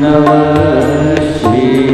नमः शिवाय।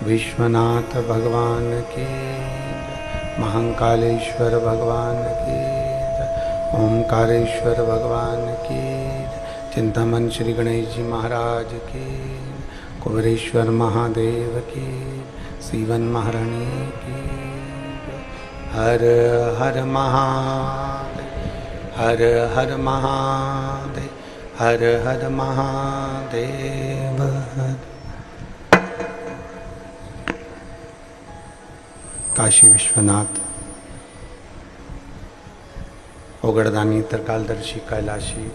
विश्वनाथ भगवान की, महाकालेश्वर भगवान की, ओमकारेश्वर भगवान की, चिंतामन श्री गणेश जी महाराज की, कुबेरेश्वर महादेव की, सीवन महारानी की। हर हर महादेव, हर हर महादेव, हर हर महादेव। काशी विश्वनाथ, ओगड़दानी, त्रिकालदर्शी, कैलाशी,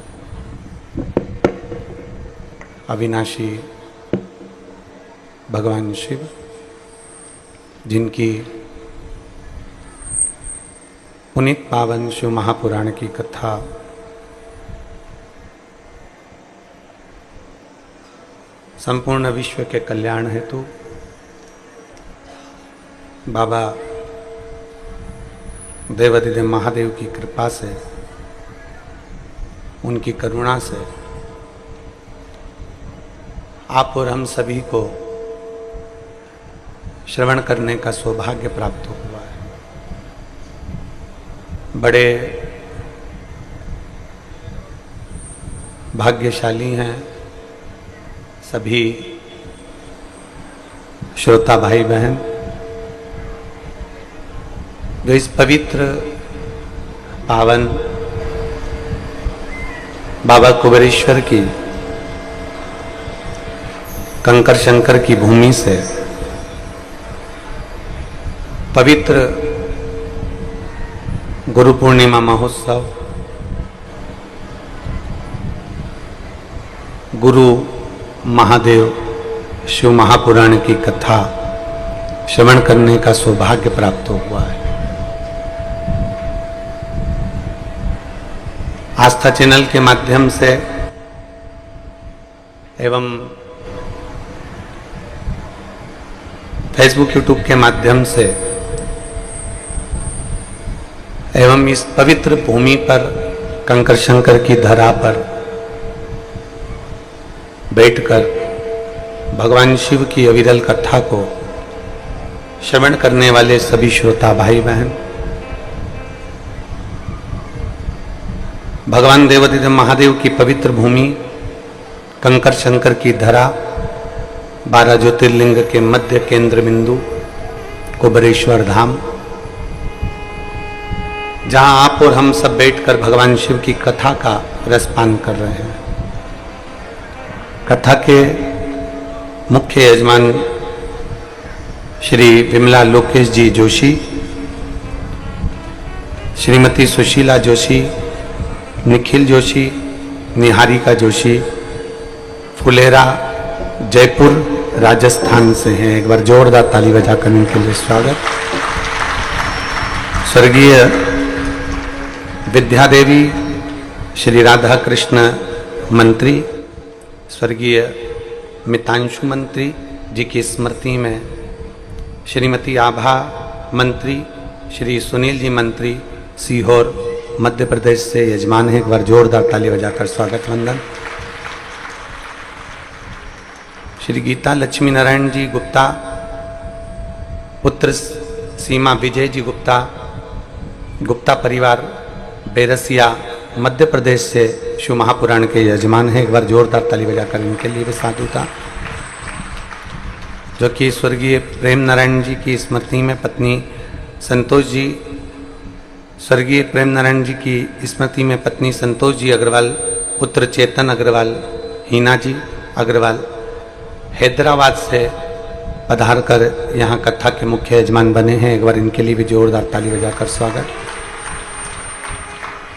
अविनाशी भगवान शिव, जिनकी पुनीत पावन शिव महापुराण की कथा संपूर्ण विश्व के कल्याण हेतु बाबा देवाधिदेव महादेव की कृपा से, उनकी करुणा से आप और हम सभी को श्रवण करने का सौभाग्य प्राप्त हुआ है। बड़े भाग्यशाली हैं सभी श्रोता भाई बहन जो इस पवित्र पावन बाबा कुबेरेश्वर की कंकर शंकर की भूमि से पवित्र गुरु पूर्णिमा महोत्सव, गुरु महादेव शिव महापुराण की कथा श्रवण करने का सौभाग्य प्राप्त हुआ है। आस्था चैनल के माध्यम से एवं फेसबुक यूट्यूब के माध्यम से एवं इस पवित्र भूमि पर कंकर शंकर की धरा पर बैठकर भगवान शिव की अविरल कथा को श्रवण करने वाले सभी श्रोता भाई बहन, भगवान देवाधिदेव महादेव की पवित्र भूमि कंकर शंकर की धरा 12 ज्योतिर्लिंग के मध्य केंद्र बिंदु कुबेरेश्वर धाम, जहां आप और हम सब बैठकर भगवान शिव की कथा का रसपान कर रहे हैं। कथा के मुख्य यजमान श्री विमला लोकेश जी जोशी, श्रीमती सुशीला जोशी, निखिल जोशी, निहारिका जोशी, फुलेरा जयपुर राजस्थान से हैं। एक बार जोरदार ताली बजाकर इनके लिए स्वागत। स्वर्गीय विद्या देवी श्री राधा कृष्ण मंत्री, स्वर्गीय मितांशु मंत्री जी की स्मृति में श्रीमती आभा मंत्री, श्री सुनील जी मंत्री सीहोर मध्य प्रदेश से यजमान है। एक बार जोरदार ताली बजाकर स्वागत वंदन। श्री गीता लक्ष्मी नारायण जी गुप्ता, पुत्र सीमा विजय जी गुप्ता, गुप्ता परिवार बेरसिया मध्य प्रदेश से शिव महापुराण के यजमान हैं। एक बार जोरदार ताली बजाकर इनके लिए भी साधुता। जो कि स्वर्गीय प्रेम नारायण जी की स्मृति में पत्नी संतोष जी, स्वर्गीय प्रेम नारायण जी की स्मृति में पत्नी संतोष जी अग्रवाल, पुत्र चेतन अग्रवाल, हीना जी अग्रवाल हैदराबाद से पधार कर यहाँ कथा के मुख्य यजमान बने हैं। एक बार इनके लिए भी जोरदार ताली बजाकर स्वागत।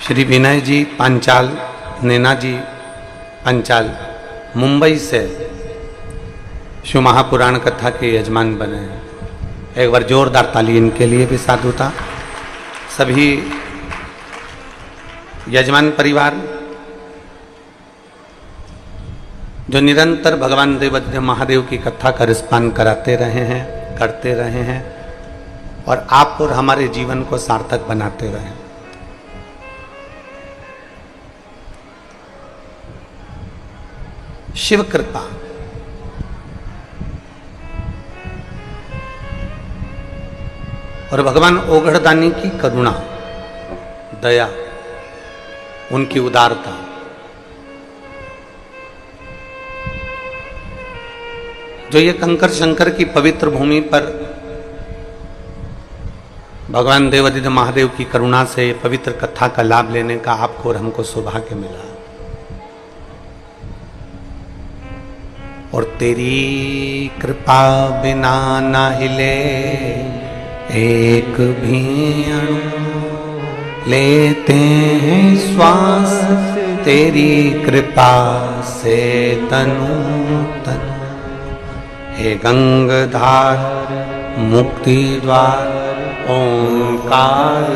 श्री विनय जी पांचाल, नैना जी पांचाल मुंबई से शिव महापुराण कथा के यजमान बने हैं। एक बार जोरदार ताली इनके लिए भी साधुता। सभी यजमान परिवार जो निरंतर भगवान देवाधिदेव महादेव की कथा का रसपान कराते रहे हैं, करते रहे हैं और आप और हमारे जीवन को सार्थक बनाते रहे। शिव कृपा और भगवान ओघड़दानी की करुणा, दया, उनकी उदारता, जो ये कंकर शंकर की पवित्र भूमि पर भगवान देवाधिदेव महादेव की करुणा से ये पवित्र कथा का लाभ लेने का आपको और हमको सौभाग्य मिला। और तेरी कृपा बिना ना हिले एक भी अणु, लेते हैं श्वास तेरी कृपा से तनु तनु। हे गंगाधार मुक्ति द्वार ओंकार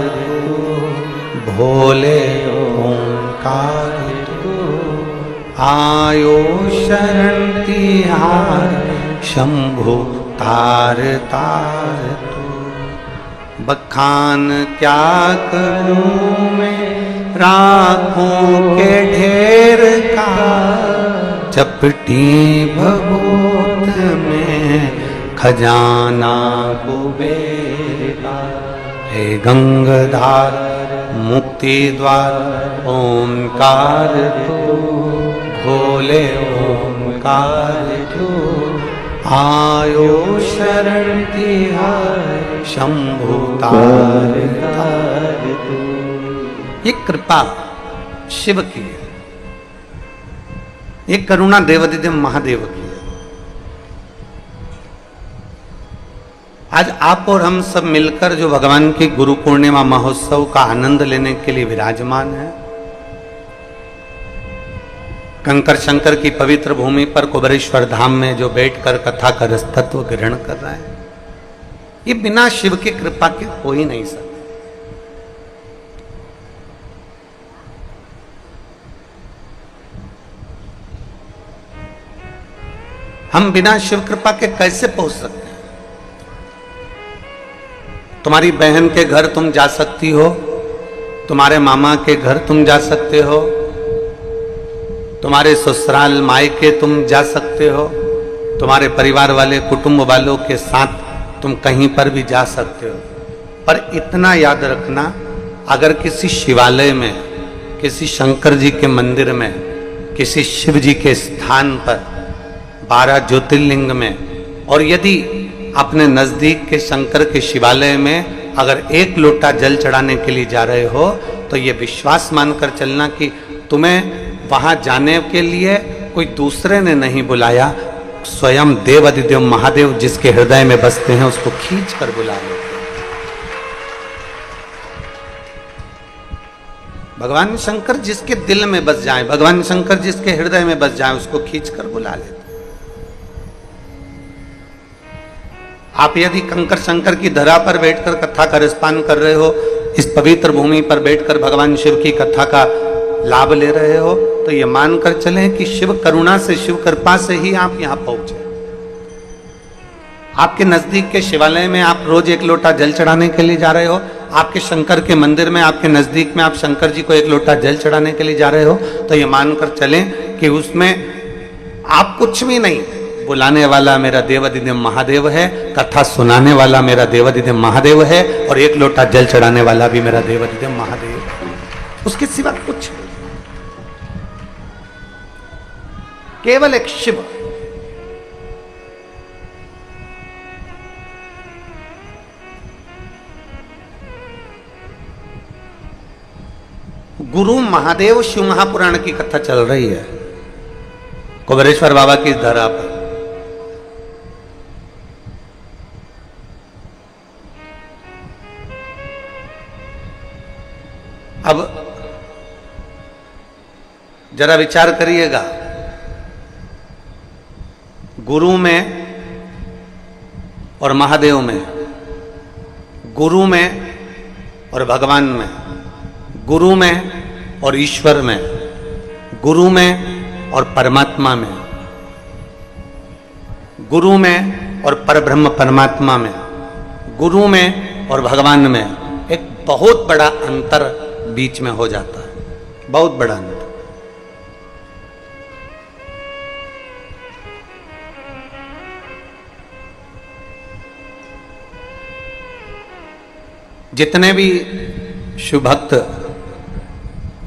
भोले ओंकार आयो शरण तिहार शंभु तार तार तू। बखान क्या करूं मैं राखों के ढेर का, चपटी भगोत में खजाना कुबेर का। हे गंगाधार मुक्ति द्वार ओंकार तू, भोले ओंकार तू आयो शरण तिहार शंभु तार तार तू। ये कृपा शिव की है, ये करुणा देवाधिदेव महादेव की है। आज आप और हम सब मिलकर जो भगवान की गुरु पूर्णिमा महोत्सव का आनंद लेने के लिए विराजमान है, कंकर शंकर की पवित्र भूमि पर कुबेरेश्वर धाम में जो बैठकर कथा का रसतत्व ग्रहण कर रहा है, ये बिना शिव की कृपा के हो ही नहीं सकता। हम बिना शिव कृपा के कैसे पहुंच सकते हैं? तुम्हारी बहन के घर तुम जा सकती हो, तुम्हारे मामा के घर तुम जा सकते हो, तुम्हारे ससुराल मायके तुम जा सकते हो, तुम्हारे परिवार वाले कुटुंब वालों के साथ तुम कहीं पर भी जा सकते हो। पर इतना याद रखना, अगर किसी शिवालय में, किसी शंकर जी के मंदिर में, किसी शिव जी के स्थान पर, 12 ज्योतिर्लिंग में, और यदि अपने नजदीक के शंकर के शिवालय में अगर 1 लोटा जल चढ़ाने के लिए जा रहे हो, तो ये विश्वास मानकर चलना कि तुम्हें वहां जाने के लिए कोई दूसरे ने नहीं बुलाया, स्वयं देवाधिदेव महादेव जिसके हृदय में बसते हैं उसको खींच कर बुला लेते। भगवान शंकर जिसके दिल में बस जाए, भगवान शंकर जिसके हृदय में बस जाए, उसको खींच कर बुला लेते। आप यदि कंकर शंकर की धरा पर बैठकर कथा का रसपान कर रहे हो, इस पवित्र भूमि पर बैठकर भगवान शिव की कथा का लाभ ले रहे हो, तो ये मानकर चलें कि शिव करुणा से, शिव कृपा से ही आप यहां पहुंचे। आपके नजदीक के शिवालय में आप रोज 1 लोटा जल चढ़ाने के लिए जा रहे हो, आपके शंकर के मंदिर में, आपके नजदीक में आप शंकर जी को 1 लोटा जल चढ़ाने के लिए जा रहे हो, तो ये मानकर चलें कि उसमें आप कुछ भी नहीं, बुलाने वाला मेरा देवाधिदेव महादेव है, कथा सुनाने वाला मेरा देवाधिदेव महादेव है, और 1 लोटा जल चढ़ाने वाला भी मेरा देवाधिदेव महादेव है। उसके सिवा कुछ नहीं, केवल एक शिव। गुरु महादेव शिव महापुराण की कथा चल रही है कुबेरेश्वर बाबा की धरा पर। अब जरा विचार करिएगा, गुरु में और महादेव में, गुरु में और भगवान में, गुरु में और ईश्वर में, गुरु में और परमात्मा में, गुरु में और परब्रह्म परमात्मा में, गुरु में और भगवान में एक बहुत बड़ा अंतर बीच में हो जाता है, बहुत बड़ा अंतर। जितने भी शिव भक्त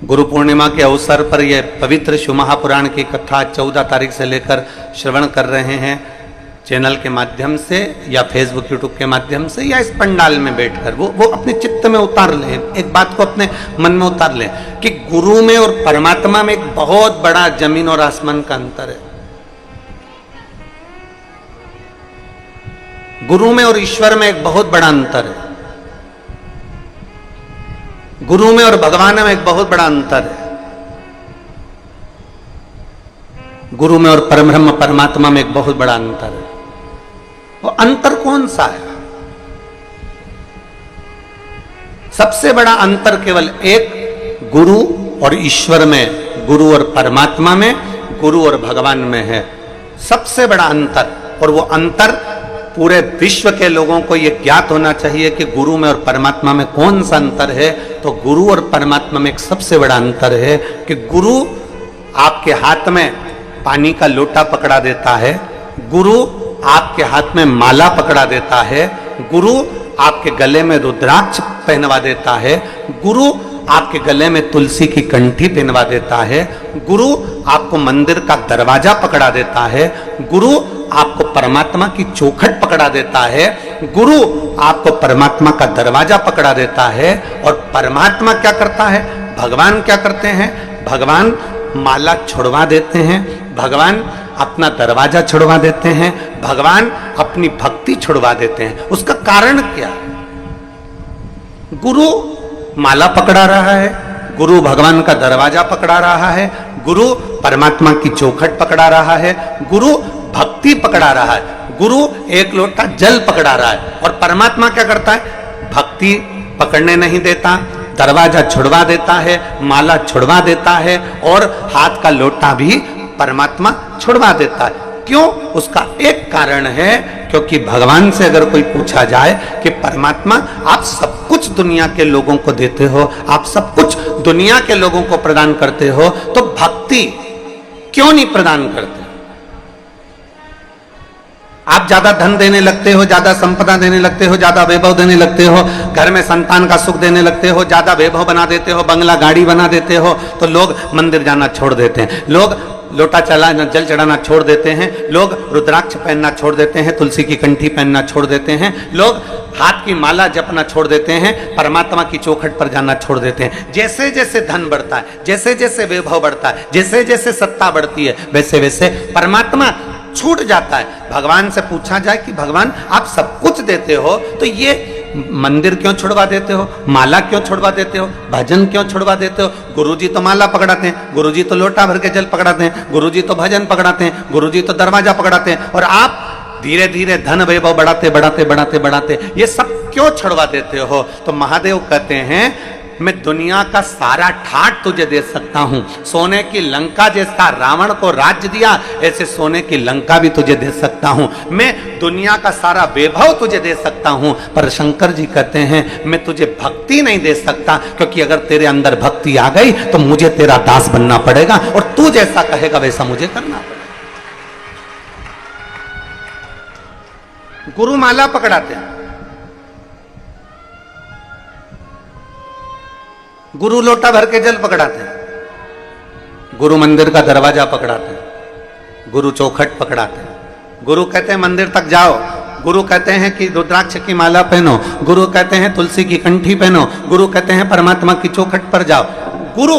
गुरु पूर्णिमा के अवसर पर यह पवित्र शिव महापुराण की कथा 14 तारीख से लेकर श्रवण कर रहे हैं, चैनल के माध्यम से या फेसबुक यूट्यूब के माध्यम से या इस पंडाल में बैठकर, वो अपने चित्त में उतार लें, एक बात को अपने मन में उतार लें कि गुरु में और परमात्मा में एक बहुत बड़ा जमीन और आसमान का अंतर है। गुरु में और ईश्वर में एक बहुत बड़ा अंतर है, गुरु में और भगवान में एक बहुत बड़ा अंतर है, गुरु में और परब्रह्म परमात्मा में एक बहुत बड़ा अंतर है। वो अंतर कौन सा है? सबसे बड़ा अंतर केवल एक गुरु और ईश्वर में, गुरु और परमात्मा में, गुरु और भगवान में है, सबसे बड़ा अंतर। और वो अंतर पूरे विश्व के लोगों को ये ज्ञात होना चाहिए कि गुरु में और परमात्मा में कौन सा अंतर है। तो गुरु और परमात्मा में एक सबसे बड़ा अंतर है कि गुरु आपके हाथ में पानी का लोटा पकड़ा देता है, गुरु आपके हाथ में माला पकड़ा देता है, गुरु आपके गले में रुद्राक्ष पहनवा देता है, गुरु आपके गले में तुलसी की कंठी पहनवा देता है, गुरु आपको मंदिर का दरवाजा पकड़ा देता है, गुरु आपको परमात्मा की चौखट पकड़ा देता है, गुरु आपको परमात्मा का दरवाजा पकड़ा देता है। और परमात्मा क्या करता है, भगवान क्या करते हैं? भगवान माला छुड़वा देते हैं, भगवान अपना दरवाजा छुड़वा देते हैं, भगवान अपनी भक्ति छुड़वा देते हैं। उसका कारण क्या? गुरु माला पकड़ा रहा है, गुरु भगवान का दरवाजा पकड़ा रहा है, गुरु परमात्मा की चौखट पकड़ा रहा है, गुरु भक्ति पकड़ा रहा है, गुरु 1 लोटा जल पकड़ा रहा है। और परमात्मा क्या करता है? भक्ति पकड़ने नहीं देता, दरवाजा छुड़वा देता है, माला छुड़वा देता है और हाथ का लोटा भी परमात्मा छुड़वा देता है। क्यों? उसका एक कारण है, क्योंकि भगवान से अगर कोई पूछा जाए कि परमात्मा आप सब कुछ दुनिया के लोगों को देते हो, आप सब कुछ दुनिया के लोगों को प्रदान करते हो, तो भक्ति क्यों नहीं प्रदान करते? आप ज्यादा धन देने लगते हो, ज्यादा संपदा देने लगते हो, ज्यादा वैभव देने लगते हो, घर में संतान का सुख देने लगते हो, ज्यादा वैभव बना देते हो, बंगला गाड़ी बना देते हो, तो लोग मंदिर जाना छोड़ देते हैं, लोग लोटा चलाना जल चढ़ाना छोड़ देते हैं, लोग रुद्राक्ष पहनना छोड़ देते हैं, तुलसी की कंठी पहनना छोड़ देते हैं, लोग हाथ की माला जपना छोड़ देते हैं, परमात्मा की चौखट पर जाना छोड़ देते हैं। जैसे जैसे धन बढ़ता है, जैसे जैसे वैभव बढ़ता है, जैसे जैसे सत्ता बढ़ती है, वैसे वैसे परमात्मा छूट जाता है। भगवान से पूछा जाए कि भगवान आप सब कुछ देते हो, तो ये मंदिर क्यों छुड़वा देते हो, माला क्यों छुड़वा देते हो, भजन क्यों छुड़वा देते हो? गुरुजी तो माला पकड़ाते हैं, गुरुजी तो लोटा भर के जल पकड़ाते हैं, गुरुजी तो भजन पकड़ाते हैं, गुरुजी तो दरवाजा पकड़ाते हैं, और आप धीरे धीरे धन वैभव बढ़ाते बढ़ाते बढ़ाते बढ़ाते ये सब क्यों छुड़वा देते हो? तो महादेव कहते हैं मैं दुनिया का सारा ठाट तुझे दे सकता हूं। सोने की लंका जैसा रावण को राज्य दिया, ऐसे सोने की लंका भी तुझे दे सकता हूं। मैं दुनिया का सारा वैभव तुझे दे सकता हूं, पर शंकर जी कहते हैं मैं तुझे भक्ति नहीं दे सकता, क्योंकि अगर तेरे अंदर भक्ति आ गई तो मुझे तेरा दास बनना पड़ेगा, और तू जैसा कहेगा वैसा मुझे करना पड़ेगा। गुरु माला पकड़ाते हैं, गुरु लोटा भर के जल पकड़ाते हैं, गुरु मंदिर का दरवाजा पकड़ाते हैं, गुरु चौखट पकड़ाते हैं, गुरु कहते हैं मंदिर तक जाओ, गुरु कहते हैं कि रुद्राक्ष की माला पहनो, गुरु कहते हैं तुलसी की कंठी पहनो, गुरु कहते हैं परमात्मा की चौखट पर जाओ। गुरु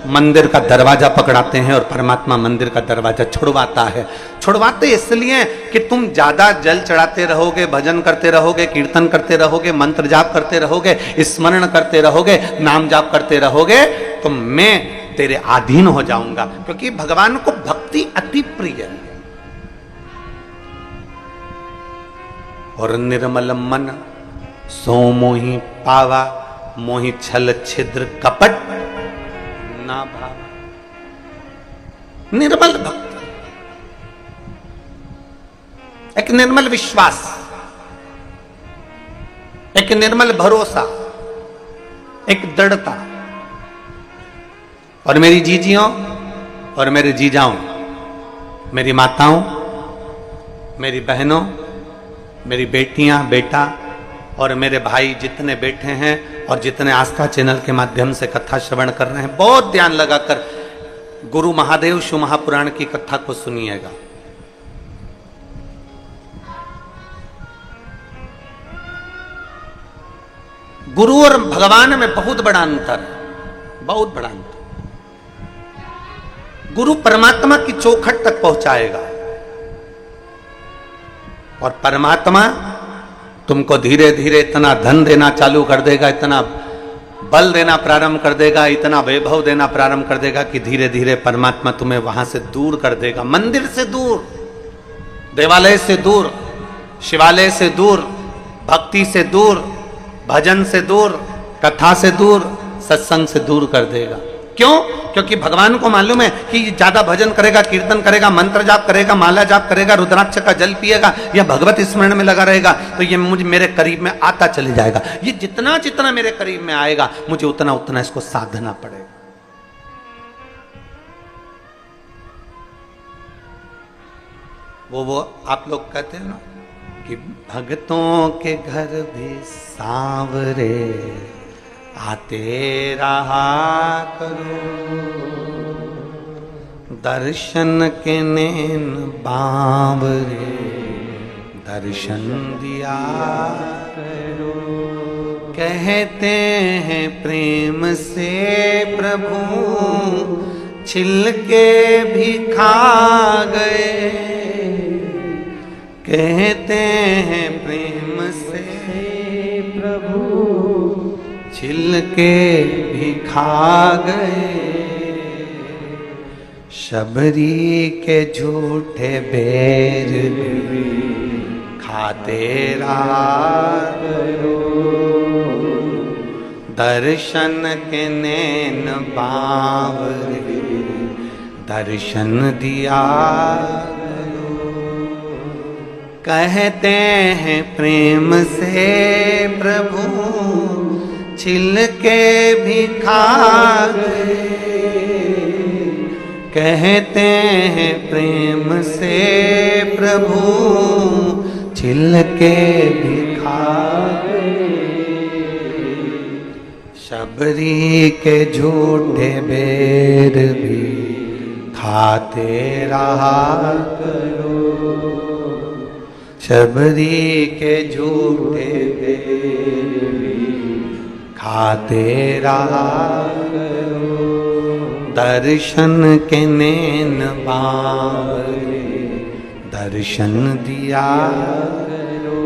मंदिर का दरवाजा पकड़ाते हैं और परमात्मा मंदिर का दरवाजा छुड़वाता है। छुड़वाते इसलिए कि तुम ज्यादा जल चढ़ाते रहोगे, भजन करते रहोगे, कीर्तन करते रहोगे, मंत्र जाप करते रहोगे, स्मरण करते रहोगे, नाम जाप करते रहोगे, तो मैं तेरे अधीन हो जाऊंगा, क्योंकि भगवान को भक्ति अति प्रिय है। और निर्मल मन सो मोहि पावा, मोहि छल छिद्र कपट ना भाव। निर्मल भक्ति, एक निर्मल विश्वास, एक निर्मल भरोसा, एक दृढ़ता। और मेरी जीजियों और मेरे जीजाओं, मेरी माताओं, मेरी बहनों, मेरी बेटियां, बेटा और मेरे भाई जितने बैठे हैं और जितने आस्था चैनल के माध्यम से कथा श्रवण कर रहे हैं, बहुत ध्यान लगाकर गुरु महादेव शिव महापुराण की कथा को सुनिएगा। गुरु और भगवान में बहुत बड़ा अंतर है, बहुत बड़ा अंतर। गुरु परमात्मा की चौखट तक पहुंचाएगा, और परमात्मा तुमको धीरे धीरे इतना धन देना चालू कर देगा, इतना बल देना प्रारंभ कर देगा, इतना वैभव देना प्रारंभ कर देगा कि धीरे धीरे परमात्मा तुम्हें वहां से दूर कर देगा। मंदिर से दूर, देवालय से दूर, शिवालय से दूर, भक्ति से दूर, भजन से दूर, कथा से दूर, सत्संग से दूर कर देगा। क्यों? क्योंकि भगवान को मालूम है कि ज्यादा भजन करेगा, कीर्तन करेगा, मंत्र जाप करेगा, माला जाप करेगा, रुद्राक्ष का जल पिएगा या भगवत स्मरण में लगा रहेगा, तो ये मुझे मेरे करीब में आता चले जाएगा। ये जितना जितना मेरे करीब में आएगा, मुझे उतना उतना इसको साधना पड़ेगा। वो आप लोग कहते हैं ना कि भक्तों के घर भी सांवरे आते रहा करो, दर्शन के नैन बांवरे दर्शन दिया करो। कहते हैं प्रेम से प्रभु छिल के भी खा गए, कहते हैं प्रेम से प्रभु छिल के भी खा गए। शबरी के झूठे बैर भी खाते रहा करो, दर्शन के नैन बांवरे दर्शन दिया करो। कहते हैं प्रेम से प्रभु छिल के भी खा गए, कहते हैं प्रेम से प्रभु छिल के भी खा गए। शबरी के झूठे बेर भी खाते रहा करो, शबरी के झूठे बेर भी खाते रहा करो। दर्शन के नैन बावरे दर्शन दिया करो।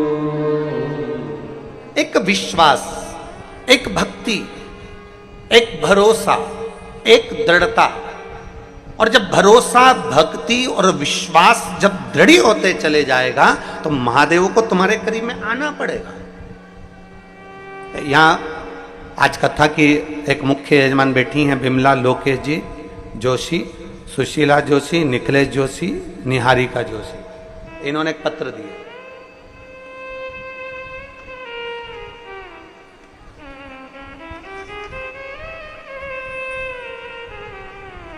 एक विश्वास, एक भक्ति, एक भरोसा, एक दृढ़ता। और जब भरोसा, भक्ति और विश्वास जब दृढ़ होते चले जाएगा तो महादेव को तुम्हारे करीब में आना पड़ेगा। यहां आज कथा की एक मुख्य यजमान बैठी हैं बिमला लोकेश जी जोशी, सुशीला जोशी, निखिलेश जोशी, निहारिका जोशी। इन्होंने एक पत्र दिया।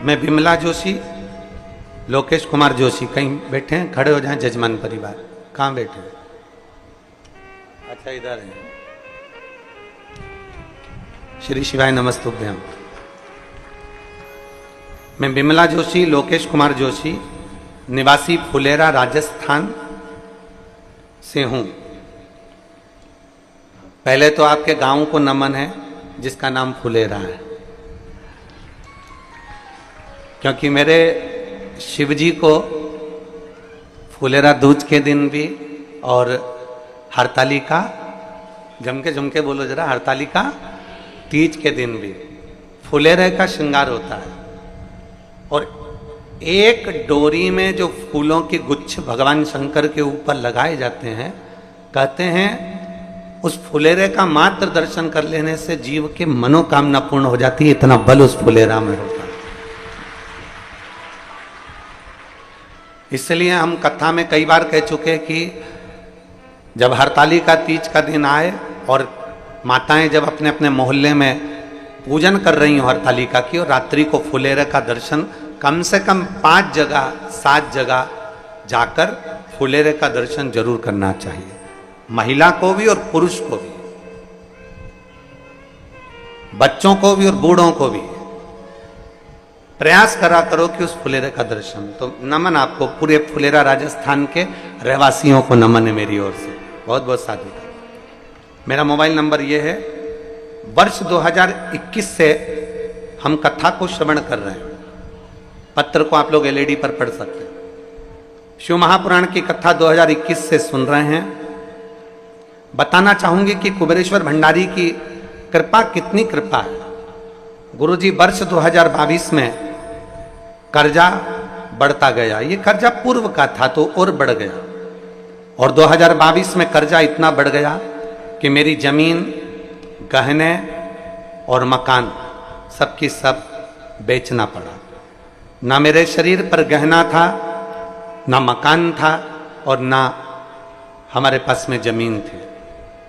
मैं बिमला जोशी, लोकेश कुमार जोशी कहीं बैठे हैं, खड़े हो जाएं जजमान परिवार। कहाँ बैठे हैं? अच्छा इधर है। श्री शिवाय नमस्तुभ्यम। मैं बिमला जोशी, लोकेश कुमार जोशी, निवासी फुलेरा राजस्थान से हूं। पहले तो आपके गांव को नमन है जिसका नाम फुलेरा है, क्योंकि मेरे शिवजी को फुलेरा दूज के दिन भी और हरतालिका, जमके बोलो जरा, हरतालिका तीज के दिन भी फुलेरे का श्रृंगार होता है। और एक डोरी में जो फूलों के गुच्छ भगवान शंकर के ऊपर लगाए जाते हैं, कहते हैं उस फुलेरे का मात्र दर्शन कर लेने से जीव की मनोकामना पूर्ण हो जाती है। इतना बल उस फुलेरा में होता है। इसलिए हम कथा में कई बार कह चुके कि जब हरतालिका तीज का दिन आए और माताएं जब अपने अपने मोहल्ले में पूजन कर रही हो हरतालिका की, और रात्रि को फुलेरे का दर्शन कम से कम 5 जगह 7 जगह जाकर फुलेरे का दर्शन जरूर करना चाहिए, महिला को भी और पुरुष को भी, बच्चों को भी और बूढ़ों को भी। प्रयास करा करो कि उस फुलेरे का दर्शन। तो नमन आपको, पूरे फुलेरा राजस्थान के रहवासियों को नमन है मेरी ओर से, बहुत बहुत साधुवाद। मेरा मोबाइल नंबर ये है। वर्ष 2021 से हम कथा को श्रवण कर रहे हैं। पत्र को आप लोग एलईडी पर पढ़ सकते हैं। शिव महापुराण की कथा 2021 से सुन रहे हैं। बताना चाहूंगी कि कुबेरेश्वर भंडारी की कृपा कितनी कृपा है। गुरुजी वर्ष 2022 में कर्जा बढ़ता गया। ये कर्जा पूर्व का था तो और बढ़ गया, और 2022 में कर्जा इतना बढ़ गया कि मेरी जमीन, गहने और मकान सबकी सब बेचना पड़ा। ना मेरे शरीर पर गहना था, ना मकान था, और ना हमारे पास में जमीन थी।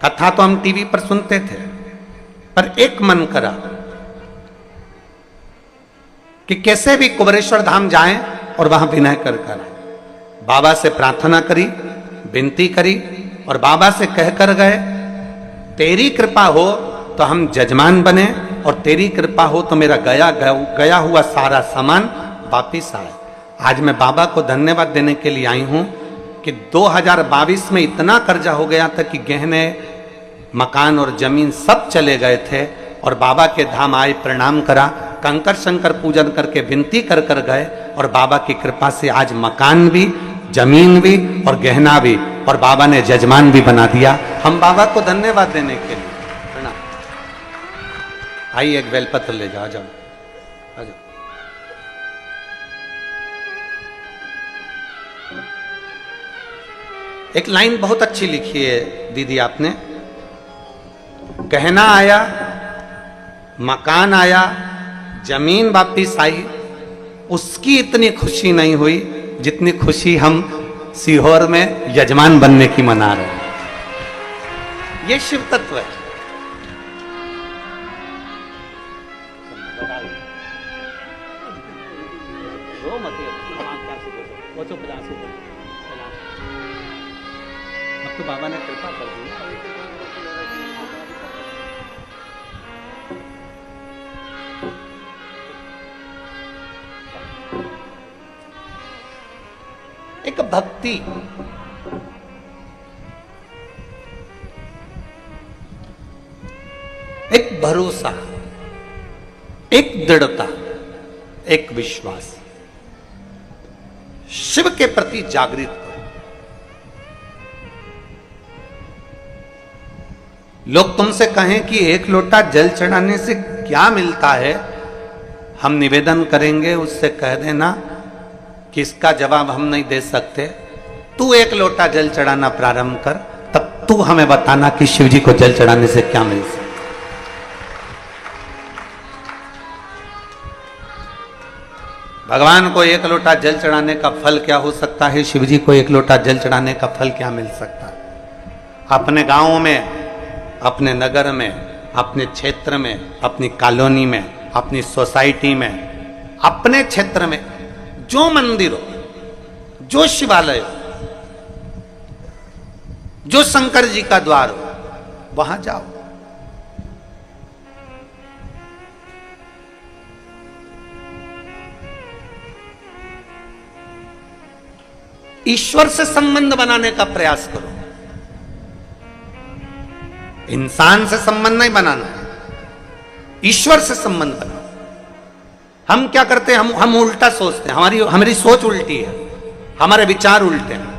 कथा तो हम टीवी पर सुनते थे, पर एक मन करा कि कैसे भी कुबेरेश्वर धाम जाएं और वहां विनय कर कर बाबा से प्रार्थना करी, विनती करी, और बाबा से कहकर गए तेरी कृपा हो तो हम जजमान बने, और तेरी कृपा हो तो मेरा गया हुआ सारा सामान वापिस आए। आज मैं बाबा को धन्यवाद देने के लिए आई हूं कि 2022 में इतना कर्जा हो गया था कि गहने, मकान और जमीन सब चले गए थे, और बाबा के धाम आए, प्रणाम करा, कंकर शंकर पूजन करके विनती कर कर गए, और बाबा की कृपा से आज मकान भी, जमीन भी और गहना भी, और बाबा ने जजमान भी बना दिया। हम बाबा को धन्यवाद देने के लिए प्रणाम। आइए एक बेलपत्र ले जाओ, आ जाओ, आ जाओ। एक लाइन बहुत अच्छी लिखी है दीदी आपने, गहना आया, मकान आया, जमीन वापिस आई, उसकी इतनी खुशी नहीं हुई जितनी खुशी हम सीहोर में यजमान बनने की मना रहे हैं। ये शिव तत्व है। अब तो बाबा ने कृपा कर दी। एक भक्ति, एक भरोसा, एक दृढ़ता, एक विश्वास, शिव के प्रति जागृत करो। लोग तुमसे कहें कि एक लोटा जल चढ़ाने से क्या मिलता है, हम निवेदन करेंगे उससे कह देना कि इसका जवाब हम नहीं दे सकते, तू एक लोटा जल चढ़ाना प्रारंभ कर, तब तू हमें बताना कि शिव जी को जल चढ़ाने से क्या मिल सकता। भगवान को एक लोटा जल चढ़ाने का फल क्या हो सकता है, शिव जी को एक लोटा जल चढ़ाने का फल क्या मिल सकता है। अपने गांव में, अपने नगर में, अपने क्षेत्र में, अपनी कॉलोनी में, अपनी सोसाइटी में, अपने क्षेत्र में जो मंदिर हो, जो शिवालय हो, जो शंकर जी का द्वार हो, वहां जाओ। ईश्वर से संबंध बनाने का प्रयास करो। इंसान से संबंध नहीं बनाना है, ईश्वर से संबंध बनाओ। हम क्या करते हैं, हम उल्टा सोचते हैं, हमारी सोच उल्टी है, हमारे विचार उल्टे हैं।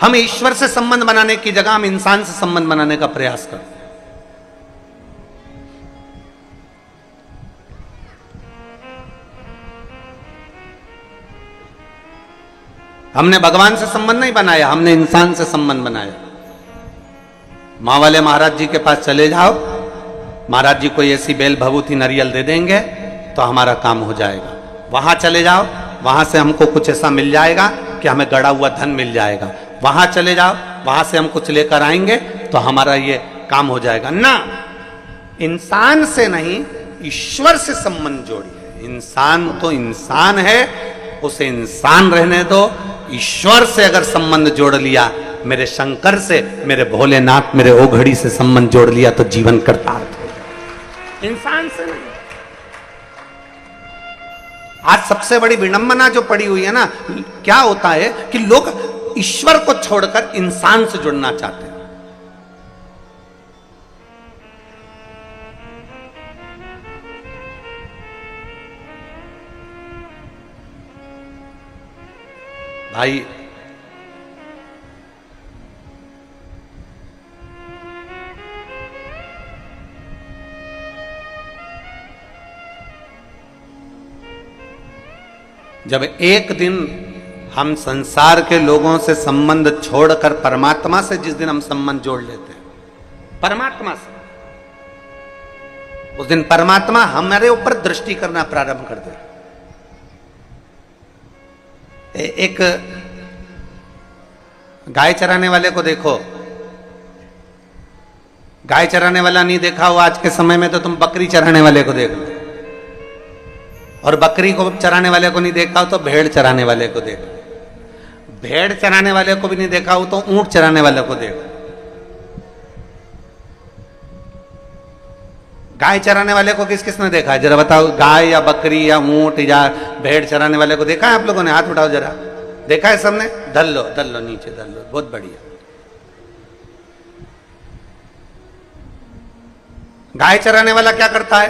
हम ईश्वर से संबंध बनाने की जगह हम इंसान से संबंध बनाने का प्रयास करते हैं। हमने भगवान से संबंध नहीं बनाया, हमने इंसान से संबंध बनाया। माँ वाले महाराज जी के पास चले जाओ, महाराज जी कोई ऐसी बेल भभूति नारियल दे देंगे तो हमारा काम हो जाएगा। वहां चले जाओ, वहां से हमको कुछ ऐसा मिल जाएगा कि हमें गड़ा हुआ धन मिल जाएगा। वहां चले जाओ, वहां से हम कुछ लेकर आएंगे तो हमारा ये काम हो जाएगा। ना, इंसान से नहीं, ईश्वर से संबंध जोड़िए। इंसान तो इंसान है, उसे इंसान रहने दो। ईश्वर से अगर संबंध जोड़ लिया, मेरे शंकर से, मेरे भोलेनाथ, मेरे ओघड़ी से संबंध जोड़ लिया तो जीवन कृतार्थ हो जाए, इंसान से नहीं। आज सबसे बड़ी विडंबना जो पड़ी हुई है ना, क्या होता है कि लोग ईश्वर को छोड़कर इंसान से जुड़ना चाहते हैं। भाई, जब एक दिन हम संसार के लोगों से संबंध छोड़कर परमात्मा से, जिस दिन हम संबंध जोड़ लेते हैं परमात्मा से, उस दिन परमात्मा हमारे ऊपर दृष्टि करना प्रारंभ कर दे। एक गाय चराने वाले को देखो, गाय चराने वाला नहीं देखा हो आज के समय में तो तुम बकरी चराने वाले को देख लो, और बकरी को चराने वाले को नहीं देखा हो तो भेड़ चराने वाले को देखो, भेड़ चराने वाले को भी नहीं देखा हो तो ऊंट चराने वाले को देखो। गाय चराने वाले को किस किसने देखा है जरा बताओ? गाय या बकरी या ऊंट या भेड़ चराने वाले को देखा है आप लोगों ने? हाथ उठाओ जरा, देखा है सबने? धर लो नीचे धर लो, बहुत बढ़िया। गाय चराने वाला क्या करता है?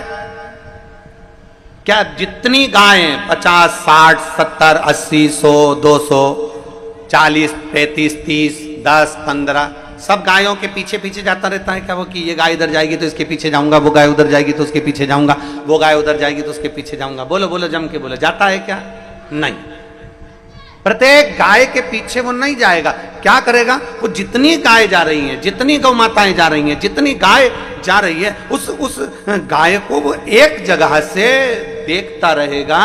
क्या जितनी गायें 50, 60, 70, 80, 100, 200, 40, 35, 30, 10, 15 सब गायों के पीछे पीछे जाता रहता है क्या वो? कि ये गाय इधर जाएगी तो इसके पीछे जाऊंगा, वो गाय उधर जाएगी तो उसके पीछे जाऊंगा, वो गाय उधर जाएगी तो उसके पीछे जाऊंगा। बोलो बोलो, जम के बोलो, जाता है क्या? नहीं। प्रत्येक गाय के पीछे वो नहीं जाएगा। क्या करेगा? वो जितनी गाय जा रही हैं, जितनी गौ माताएं जा रही हैं, जितनी गाय जा रही है, उस गाय को वो एक जगह से देखता रहेगा,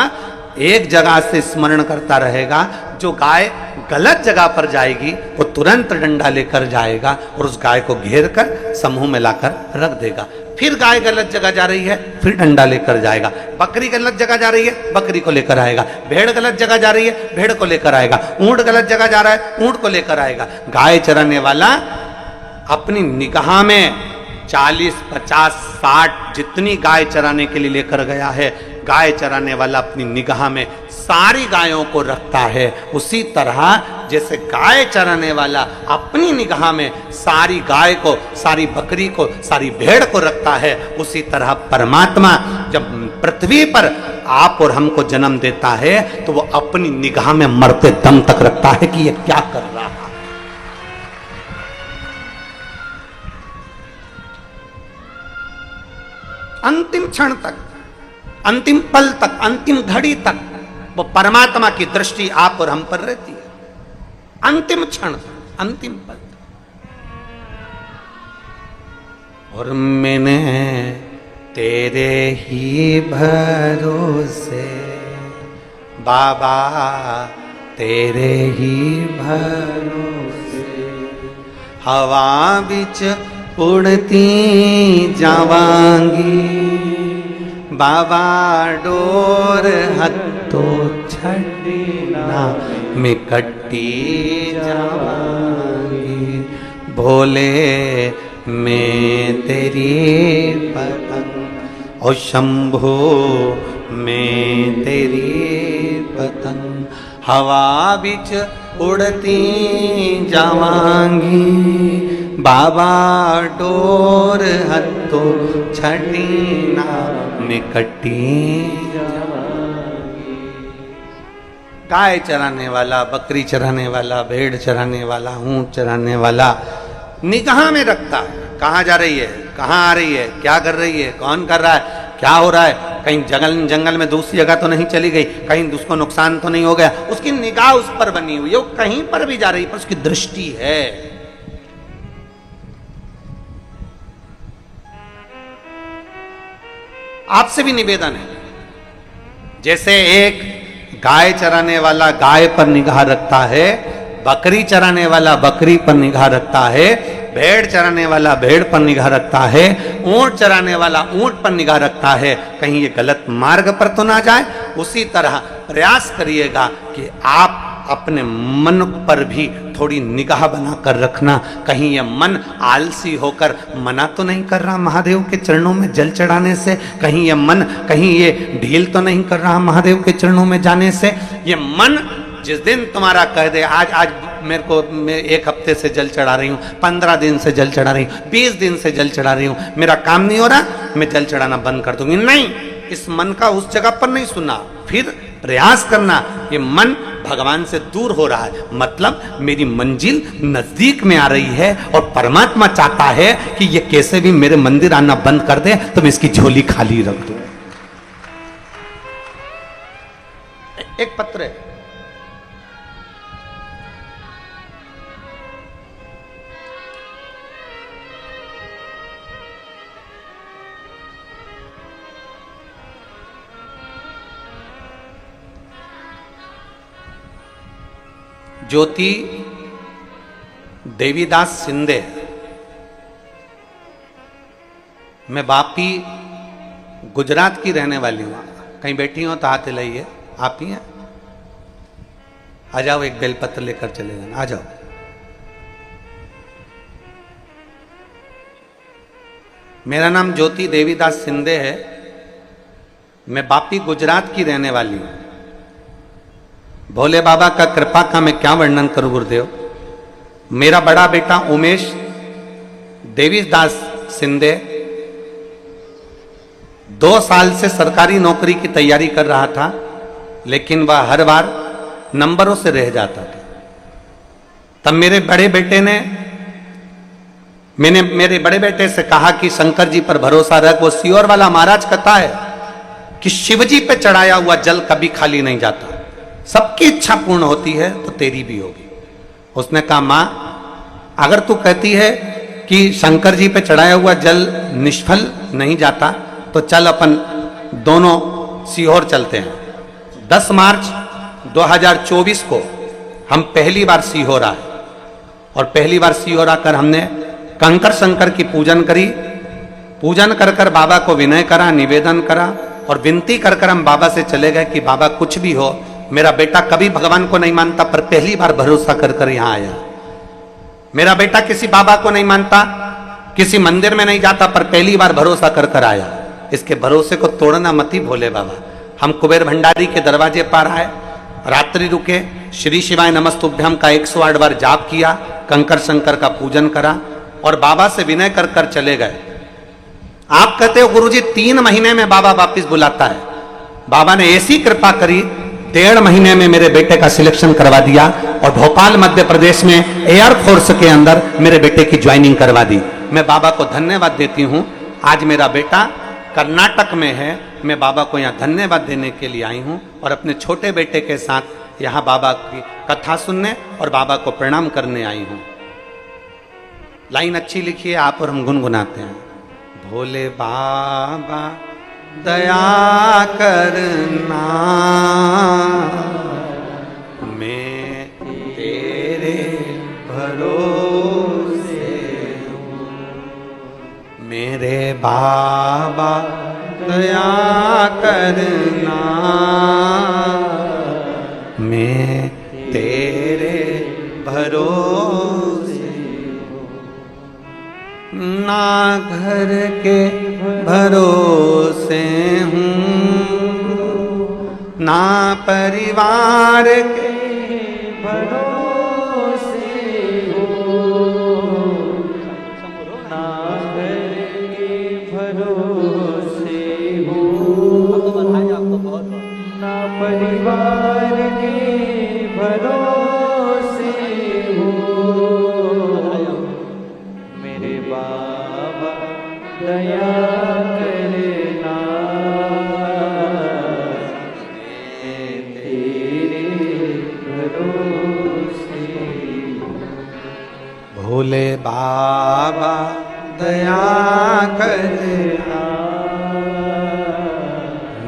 एक जगह से स्मरण करता रहेगा। जो गाय गलत जगह पर जाएगी वो तुरंत डंडा लेकर जाएगा और उस गाय को घेर कर समूह में लाकर रख देगा। फिर गाय गलत जगह जा रही है, फिर डंडा लेकर जाएगा। बकरी गलत जगह जा रही है, बकरी को लेकर आएगा। भेड़ गलत जगह जा रही है, भेड़ को लेकर आएगा। ऊंट गलत जगह जा रहा है, ऊंट को लेकर आएगा। गाय चराने वाला अपनी निगाह में 40, 50, 60 जितनी गाय चराने के लिए लेकर गया है, गाय चराने वाला अपनी निगाह में सारी गायों को रखता है। उसी तरह जैसे गाय चराने वाला अपनी निगाह में सारी गाय को, सारी बकरी को, सारी भेड़ को रखता है, उसी तरह परमात्मा जब पृथ्वी पर आप और हमको जन्म देता है तो वो अपनी निगाह में मरते दम तक रखता है कि ये क्या कर रहा है। अंतिम क्षण तक, अंतिम पल तक, अंतिम घड़ी तक वो परमात्मा की दृष्टि आप और हम पर रहती है। अंतिम क्षण, अंतिम पल। और मैंने तेरे ही भरोसे बाबा, तेरे ही भरोसे हवा बिच उड़ती जावांगी बाबा, डोर हत्तो छड़ना में कट्टी जावांगी। भोले मैं तेरी पतंग और शंभो मैं तेरी पतंग, हवा बिच उड़ती जावांगी बाबा, डोर हत्तो छड़ना में कट्टी जावांगी। गाय चराने वाला, बकरी चराने वाला, भेड़ चराने वाला, ऊंट चराने वाला निगाह में रखता है कहाँ जा रही है, कहाँ आ रही है, क्या कर रही है, कौन कर रहा है, क्या हो रहा है, कहीं जंगल में दूसरी जगह तो नहीं चली गई, कहीं उसको नुकसान तो नहीं हो गया। उसकी निगाह उस पर बनी हुई है, वो कहीं पर भी जा रही पर उसकी दृष्टि है। आपसे भी निवेदन है, जैसे एक गाय चराने वाला गाय पर निगाह रखता है, बकरी चराने वाला बकरी पर निगाह रखता है, भेड़ चराने वाला भेड़ पर निगाह रखता है, ऊंट चराने वाला ऊंट पर निगाह रखता है, कहीं ये गलत मार्ग पर तो ना जाए। उसी तरह प्रयास करिएगा कि आप अपने मन पर भी थोड़ी निगाह बनाकर रखना, कहीं ये मन आलसी होकर मना तो नहीं कर रहा महादेव के चरणों में जल चढ़ाने से, कहीं ये मन कहीं ये ढील तो नहीं कर रहा महादेव के चरणों में जाने से। ये मन जिस दिन तुम्हारा कह दे आज मेरे को, मैं 1 हफ्ते से जल चढ़ा रही हूँ, 15 दिन से जल चढ़ा रही हूँ, 20 दिन से जल चढ़ा रही हूँ, मेरा काम नहीं हो रहा, मैं जल चढ़ाना बंद कर दूंगी, नहीं, इस मन का उस जगह पर नहीं सुनना। फिर प्रयास करना, ये मन भगवान से दूर हो रहा है, मतलब मेरी मंजिल नजदीक में आ रही है और परमात्मा चाहता है कि ये कैसे भी मेरे मंदिर आना बंद कर दे तो मैं इसकी झोली खाली रख दूं। एक पत्र है, ज्योति देवीदास सिंधे। मैं वापी गुजरात की रहने वाली हूँ। कहीं बैठी हो तो हाथ हिलाइए। आप ही हैं? आ जाओ, एक बेलपत्र लेकर चले जाना, आ जाओ। मेरा नाम ज्योति देवीदास सिंधे है। मैं वापी गुजरात की रहने वाली हूँ। भोले बाबा का कृपा का मैं क्या वर्णन करूं गुरुदेव। मेरा बड़ा बेटा उमेश देवीदास सिंधे 2 साल से सरकारी नौकरी की तैयारी कर रहा था, लेकिन वह हर बार नंबरों से रह जाता था। तब मेरे बड़े बेटे ने मैंने मेरे बड़े बेटे से कहा कि शंकर जी पर भरोसा रख। वो सियोर वाला महाराज कहता है कि शिवजी पे चढ़ाया हुआ जल कभी खाली नहीं जाता। सबकी इच्छा पूर्ण होती है तो तेरी भी होगी। उसने कहा मां, अगर तू कहती है कि शंकर जी पे चढ़ाया हुआ जल निष्फल नहीं जाता तो चल अपन दोनों सीहोर चलते हैं। 10 मार्च 2024 को हम पहली बार सीहोर आए और पहली बार सीहोर आकर हमने कंकर शंकर की पूजन करी। पूजन कर कर बाबा को विनय करा, निवेदन करा और विनती कर कर हम बाबा से चले गए कि बाबा कुछ भी हो, मेरा बेटा कभी भगवान को नहीं मानता पर पहली बार भरोसा कर कर यहां आया। मेरा बेटा किसी बाबा को नहीं मानता, किसी मंदिर में नहीं जाता पर पहली बार भरोसा कर कर आया। इसके भरोसे को तोड़ना मत ही भोले बाबा। हम कुबेर भंडारी के दरवाजे पर आए, रात्रि रुके, श्री शिवाय नमस्तुभ्यम का 108 बार जाप किया, कंकर शंकर का पूजन करा और बाबा से विनय कर कर चले गए। आप कहते हो गुरुजी 3 महीने में बाबा वापिस बुलाता है। बाबा ने ऐसी कृपा करी, 1.5 महीने में मेरे बेटे का सिलेक्शन करवा दिया और भोपाल मध्य प्रदेश में एयरफोर्स के अंदर मेरे बेटे की ज्वाइनिंग करवा दी। मैं बाबा को धन्यवाद देती हूं। आज मेरा बेटा कर्नाटक में है। मैं बाबा को यहाँ धन्यवाद देने के लिए आई हूँ और अपने छोटे बेटे के साथ यहाँ बाबा की कथा सुनने और बाबा को प्रणाम करने आई हूँ। लाइन अच्छी लिखी है आप और हम गुनगुनाते हैं। भोले बाबा दया करना, मैं तेरे भरोसे हूँ। मेरे बाबा दया करना, मैं तेरे भरोसे हूँ। ना घर के भरोसे हूँ, ना परिवार के भरोसे हूँ, ना घर के भरोसे हूँ, ना परिवार के भरोसे हूँ। मेरे बाबा दया करना, मैं तेरे भरोसे। भोले बाबा दया करना,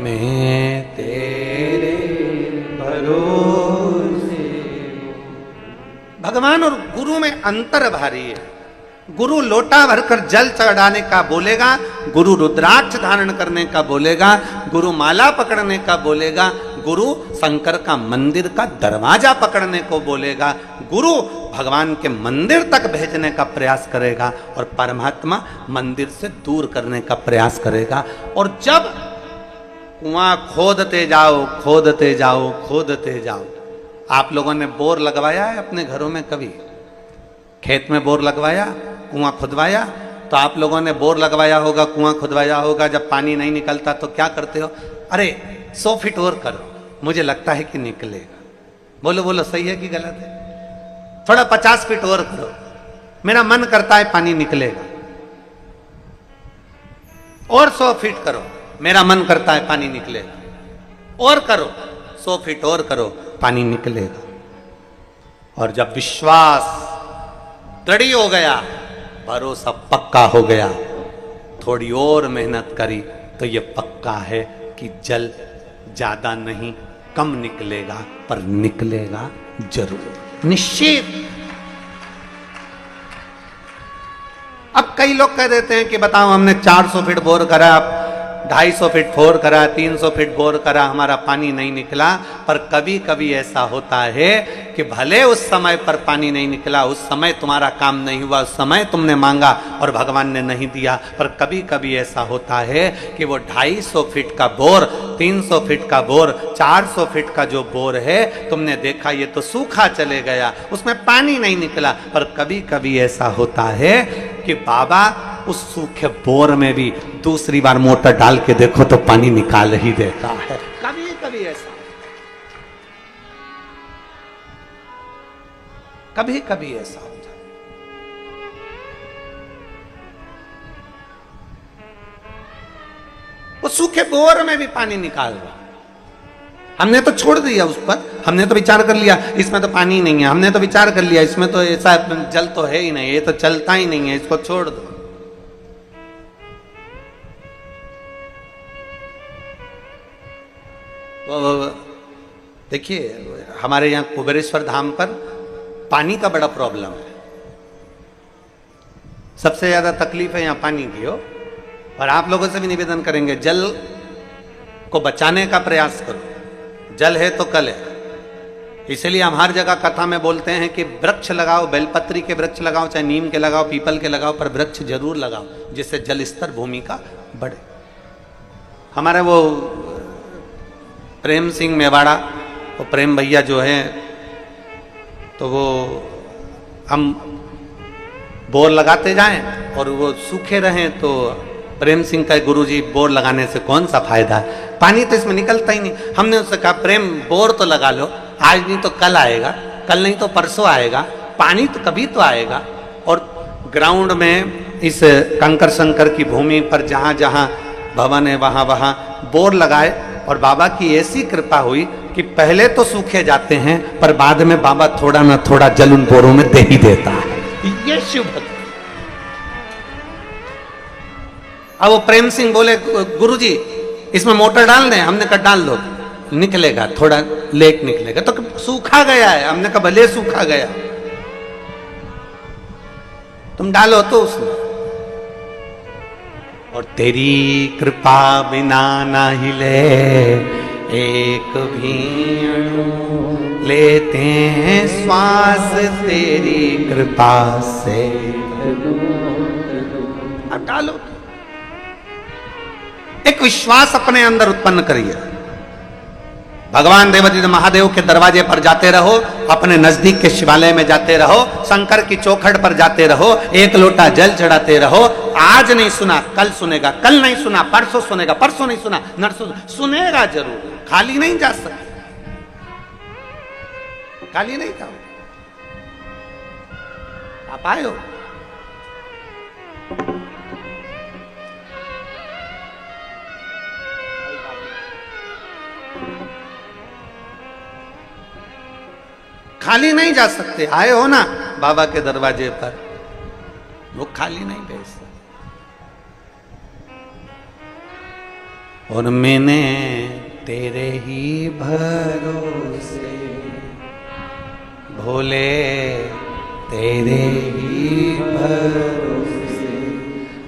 मैं तेरे भरोसे। भगवान और गुरु में अंतर भारी है। गुरु लोटा भरकर जल चढ़ाने का बोलेगा, गुरु रुद्राक्ष धारण करने का बोलेगा, गुरु माला पकड़ने का बोलेगा, गुरु शंकर का मंदिर का दरवाजा पकड़ने को बोलेगा, गुरु भगवान के मंदिर तक भेजने का प्रयास करेगा और परमात्मा मंदिर से दूर करने का प्रयास करेगा। और जब कुआं खोदते जाओ, खोदते जाओ, खोदते जाओ। आप लोगों ने बोर लगवाया है अपने घरों में? कभी खेत में बोर लगवाया, कुआं खुदवाया? तो आप लोगों ने बोर लगवाया होगा, कुआं खुदवाया होगा। जब पानी नहीं निकलता तो क्या करते हो? अरे 100 फीट और करो, मुझे लगता है कि निकलेगा। बोलो बोलो, सही है कि गलत है? थोड़ा 50 फीट और करो, मेरा मन करता है पानी निकलेगा। और 100 फीट करो, मेरा मन करता है पानी निकलेगा। और करो, 100 फीट और करो, पानी निकलेगा। और जब विश्वास दृढ़ हो गया, भरोसा पक्का हो गया, थोड़ी और मेहनत करी तो ये पक्का है कि जल ज्यादा नहीं कम निकलेगा, पर निकलेगा जरूर, निश्चित। अब कई लोग कह देते हैं कि बताओ हमने 400 फीट बोर करा, 250 फीट बोर करा, 300 फीट बोर करा, हमारा पानी नहीं निकला। पर कभी कभी ऐसा होता है कि भले उस समय पर पानी नहीं निकला, उस समय तुम्हारा काम नहीं हुआ, उस समय तुमने मांगा और भगवान ने नहीं दिया, पर कभी कभी ऐसा होता है कि वो 250 फीट का बोर, 300 फीट का बोर, 400 फीट का जो बोर है, तुमने देखा ये तो सूखा चले गया, उसमें पानी नहीं निकला। पर कभी कभी ऐसा होता है कि बाबा उस सूखे बोर में भी दूसरी बार मोटर डाल के देखो तो पानी निकाल ही देता है। कभी कभी ऐसा, कभी कभी ऐसा होता है। वो सूखे बोर में भी पानी निकाल रहा, हमने तो छोड़ दिया उस पर, हमने तो विचार कर लिया इसमें तो पानी नहीं है, हमने तो विचार कर लिया इसमें तो ऐसा जल तो है ही नहीं, ये तो चलता ही नहीं है, इसको छोड़ दो। तो देखिए हमारे यहाँ कुबेरेश्वर धाम पर पानी का बड़ा प्रॉब्लम है, सबसे ज्यादा तकलीफ है यहाँ पानी की हो। और आप लोगों से भी निवेदन करेंगे जल को बचाने का प्रयास करो, जल है तो कल है। इसलिए हम हर जगह कथा में बोलते हैं कि वृक्ष लगाओ, बेलपत्री के वृक्ष लगाओ, चाहे नीम के लगाओ, पीपल के लगाओ, पर वृक्ष जरूर लगाओ जिससे जल स्तर भूमि का बढ़े। हमारे वो प्रेम सिंह मेवाड़ा, वो प्रेम भैया जो है, तो वो हम बोर लगाते जाएं और वो सूखे रहें तो प्रेम सिंह का गुरुजी बोर लगाने से कौन सा फायदा है, पानी तो इसमें निकलता ही नहीं। हमने उससे कहा प्रेम बोर तो लगा लो, आज नहीं तो कल आएगा, कल नहीं तो परसों आएगा, पानी तो कभी तो आएगा। और ग्राउंड में इस कंकर शंकर की भूमि पर जहाँ जहाँ भवन है वहाँ वहाँ बोर लगाए और बाबा की ऐसी कृपा हुई कि पहले तो सूखे जाते हैं पर बाद में बाबा थोड़ा ना थोड़ा जल उन बोरों में दे ही देता है। ये शिव भक्ति। अब वो प्रेम सिंह बोले गुरुजी इसमें मोटर डाल दें, हमने कहा डाल दो, निकलेगा थोड़ा लेक निकलेगा। तो सूखा गया है, हमने कहा भले सूखा गया, तुम डालो तो उसमें। और तेरी कृपा बिना ना हिले एक भी अणु, लेते हैं श्वास तेरी कृपा से। अब डालो, एक विश्वास अपने अंदर उत्पन्न करिए। भगवान देवादिदेव महादेव के दरवाजे पर जाते रहो, अपने नजदीक के शिवालय में जाते रहो, शंकर की चौखट पर जाते रहो, एक लोटा जल चढ़ाते रहो। आज नहीं सुना कल सुनेगा, कल नहीं सुना परसों सुनेगा, परसों नहीं सुना नरसों सुनेगा जरूर। खाली नहीं जा सकते, खाली नहीं जाओ। आप आए हो, खाली नहीं जा सकते। आए हो ना बाबा के दरवाजे पर, वो खाली नहीं भेज सकते। और मैंने तेरे ही भरोसे भोले, तेरे ही भरोसे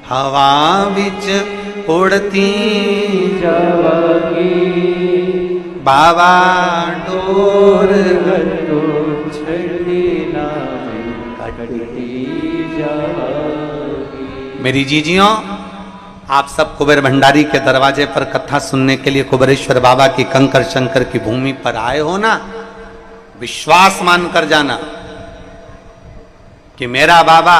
हवा विच उड़ती जावागी, बाबा डोर मेरी जीजियों, आप सब कुबेर भंडारी के दरवाजे पर कथा सुनने के लिए कुबेरेश्वर बाबा की कंकर शंकर की भूमि पर आए हो ना, विश्वास मानकर जाना कि मेरा बाबा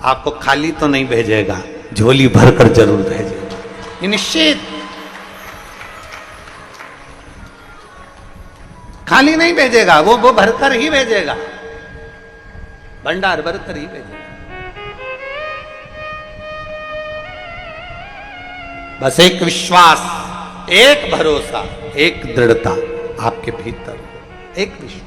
आपको खाली तो नहीं भेजेगा, झोली भरकर जरूर भेजेगा। ये निश्चित, खाली नहीं भेजेगा, वो भरकर ही भेजेगा, भंडार भरकर ही भेजेगा। बस एक विश्वास, एक भरोसा, एक दृढ़ता आपके भीतर, एक विश्वास।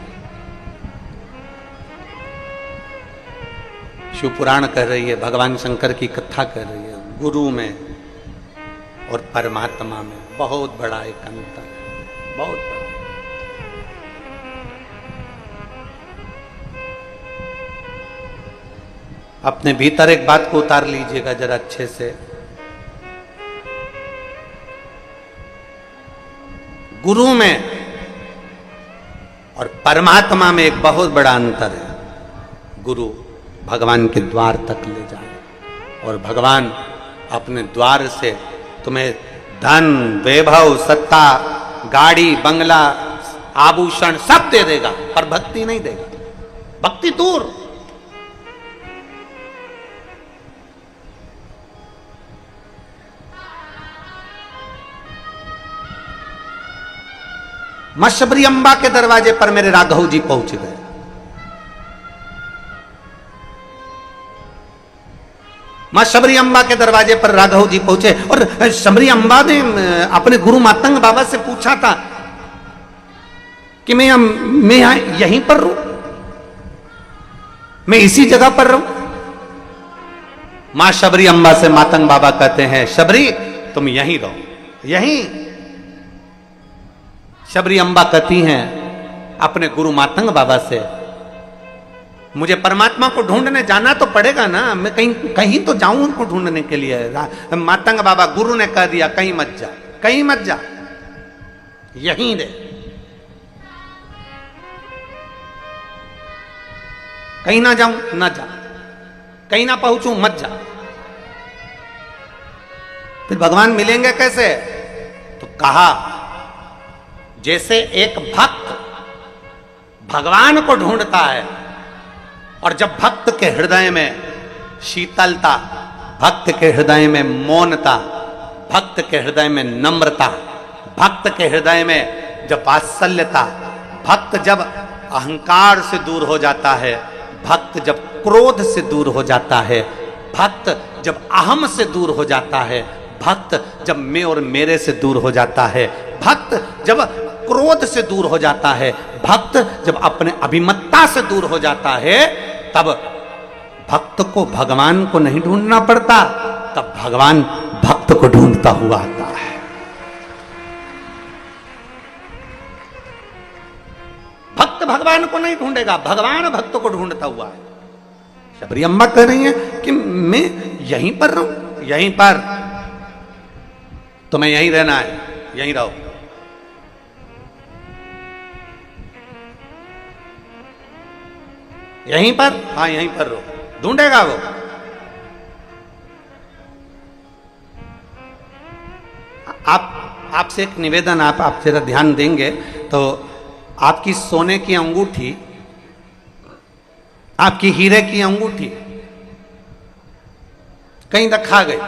शिव पुराण कह रही है, भगवान शंकर की कथा कह रही है, गुरु में और परमात्मा में बहुत बड़ा एक अंतर है, बहुत बड़ा। अपने भीतर एक बात को उतार लीजिएगा जरा अच्छे से। गुरु में और परमात्मा में एक बहुत बड़ा अंतर है। गुरु भगवान के द्वार तक ले जाए और भगवान अपने द्वार से तुम्हें धन, वैभव, सत्ता, गाड़ी, बंगला, आभूषण सब दे देगा, पर भक्ति नहीं देगा। भक्ति दूर। मां शबरी अम्बा के दरवाजे पर मेरे राघव जी पहुंच गए। मां शबरी अम्बा के दरवाजे पर राघव जी पहुंचे और शबरी अम्बा ने अपने गुरु मातंग बाबा से पूछा था कि मैं यहां यहीं पर रहूं, मैं इसी जगह पर रहूं। मां शबरी अम्बा से मातंग बाबा कहते हैं, शबरी तुम यहीं रहो, यहीं। शबरी अम्बा कहती हैं अपने गुरु मातंग बाबा से, मुझे परमात्मा को ढूंढने जाना तो पड़ेगा ना, मैं कहीं तो जाऊं उनको ढूंढने के लिए। मातंग बाबा गुरु ने कह दिया कहीं मत जा, कहीं मत जा, यहीं रहे, कहीं ना जाऊं ना जा, कहीं ना पहुंचूं मत जा। फिर भगवान मिलेंगे कैसे? तो कहा जैसे एक भक्त भगवान को ढूंढता है, और जब भक्त के हृदय में शीतलता, भक्त के हृदय में मौनता, भक्त के हृदय में नम्रता, भक्त के हृदय में जब वात्सल्यता, भक्त जब अहंकार से दूर हो जाता है, भक्त जब क्रोध से दूर हो जाता है, भक्त जब अहम से दूर हो जाता है, भक्त जब मैं और मेरे से दूर हो जाता है, भक्त जब क्रोध से दूर हो जाता है, भक्त जब अपने अभिमत्ता से दूर हो जाता है, तब भक्त को भगवान को नहीं ढूंढना पड़ता, तब भगवान भक्त को ढूंढता हुआ आता है। भक्त भगवान को नहीं ढूंढेगा, भगवान भक्त को ढूंढता हुआ है। शबरी अम्मा कह रही हैं कि मैं यहीं पर रहूं, यहीं पर, तुम्हें यहीं रहना है, यहीं रहो। यहीं पर, हाँ यहीं पर रहो, ढूंढेगा वो। आपसे एक निवेदन, आप जरा ध्यान देंगे तो आपकी सोने की अंगूठी, आपकी हीरे की अंगूठी कहीं रखा गई,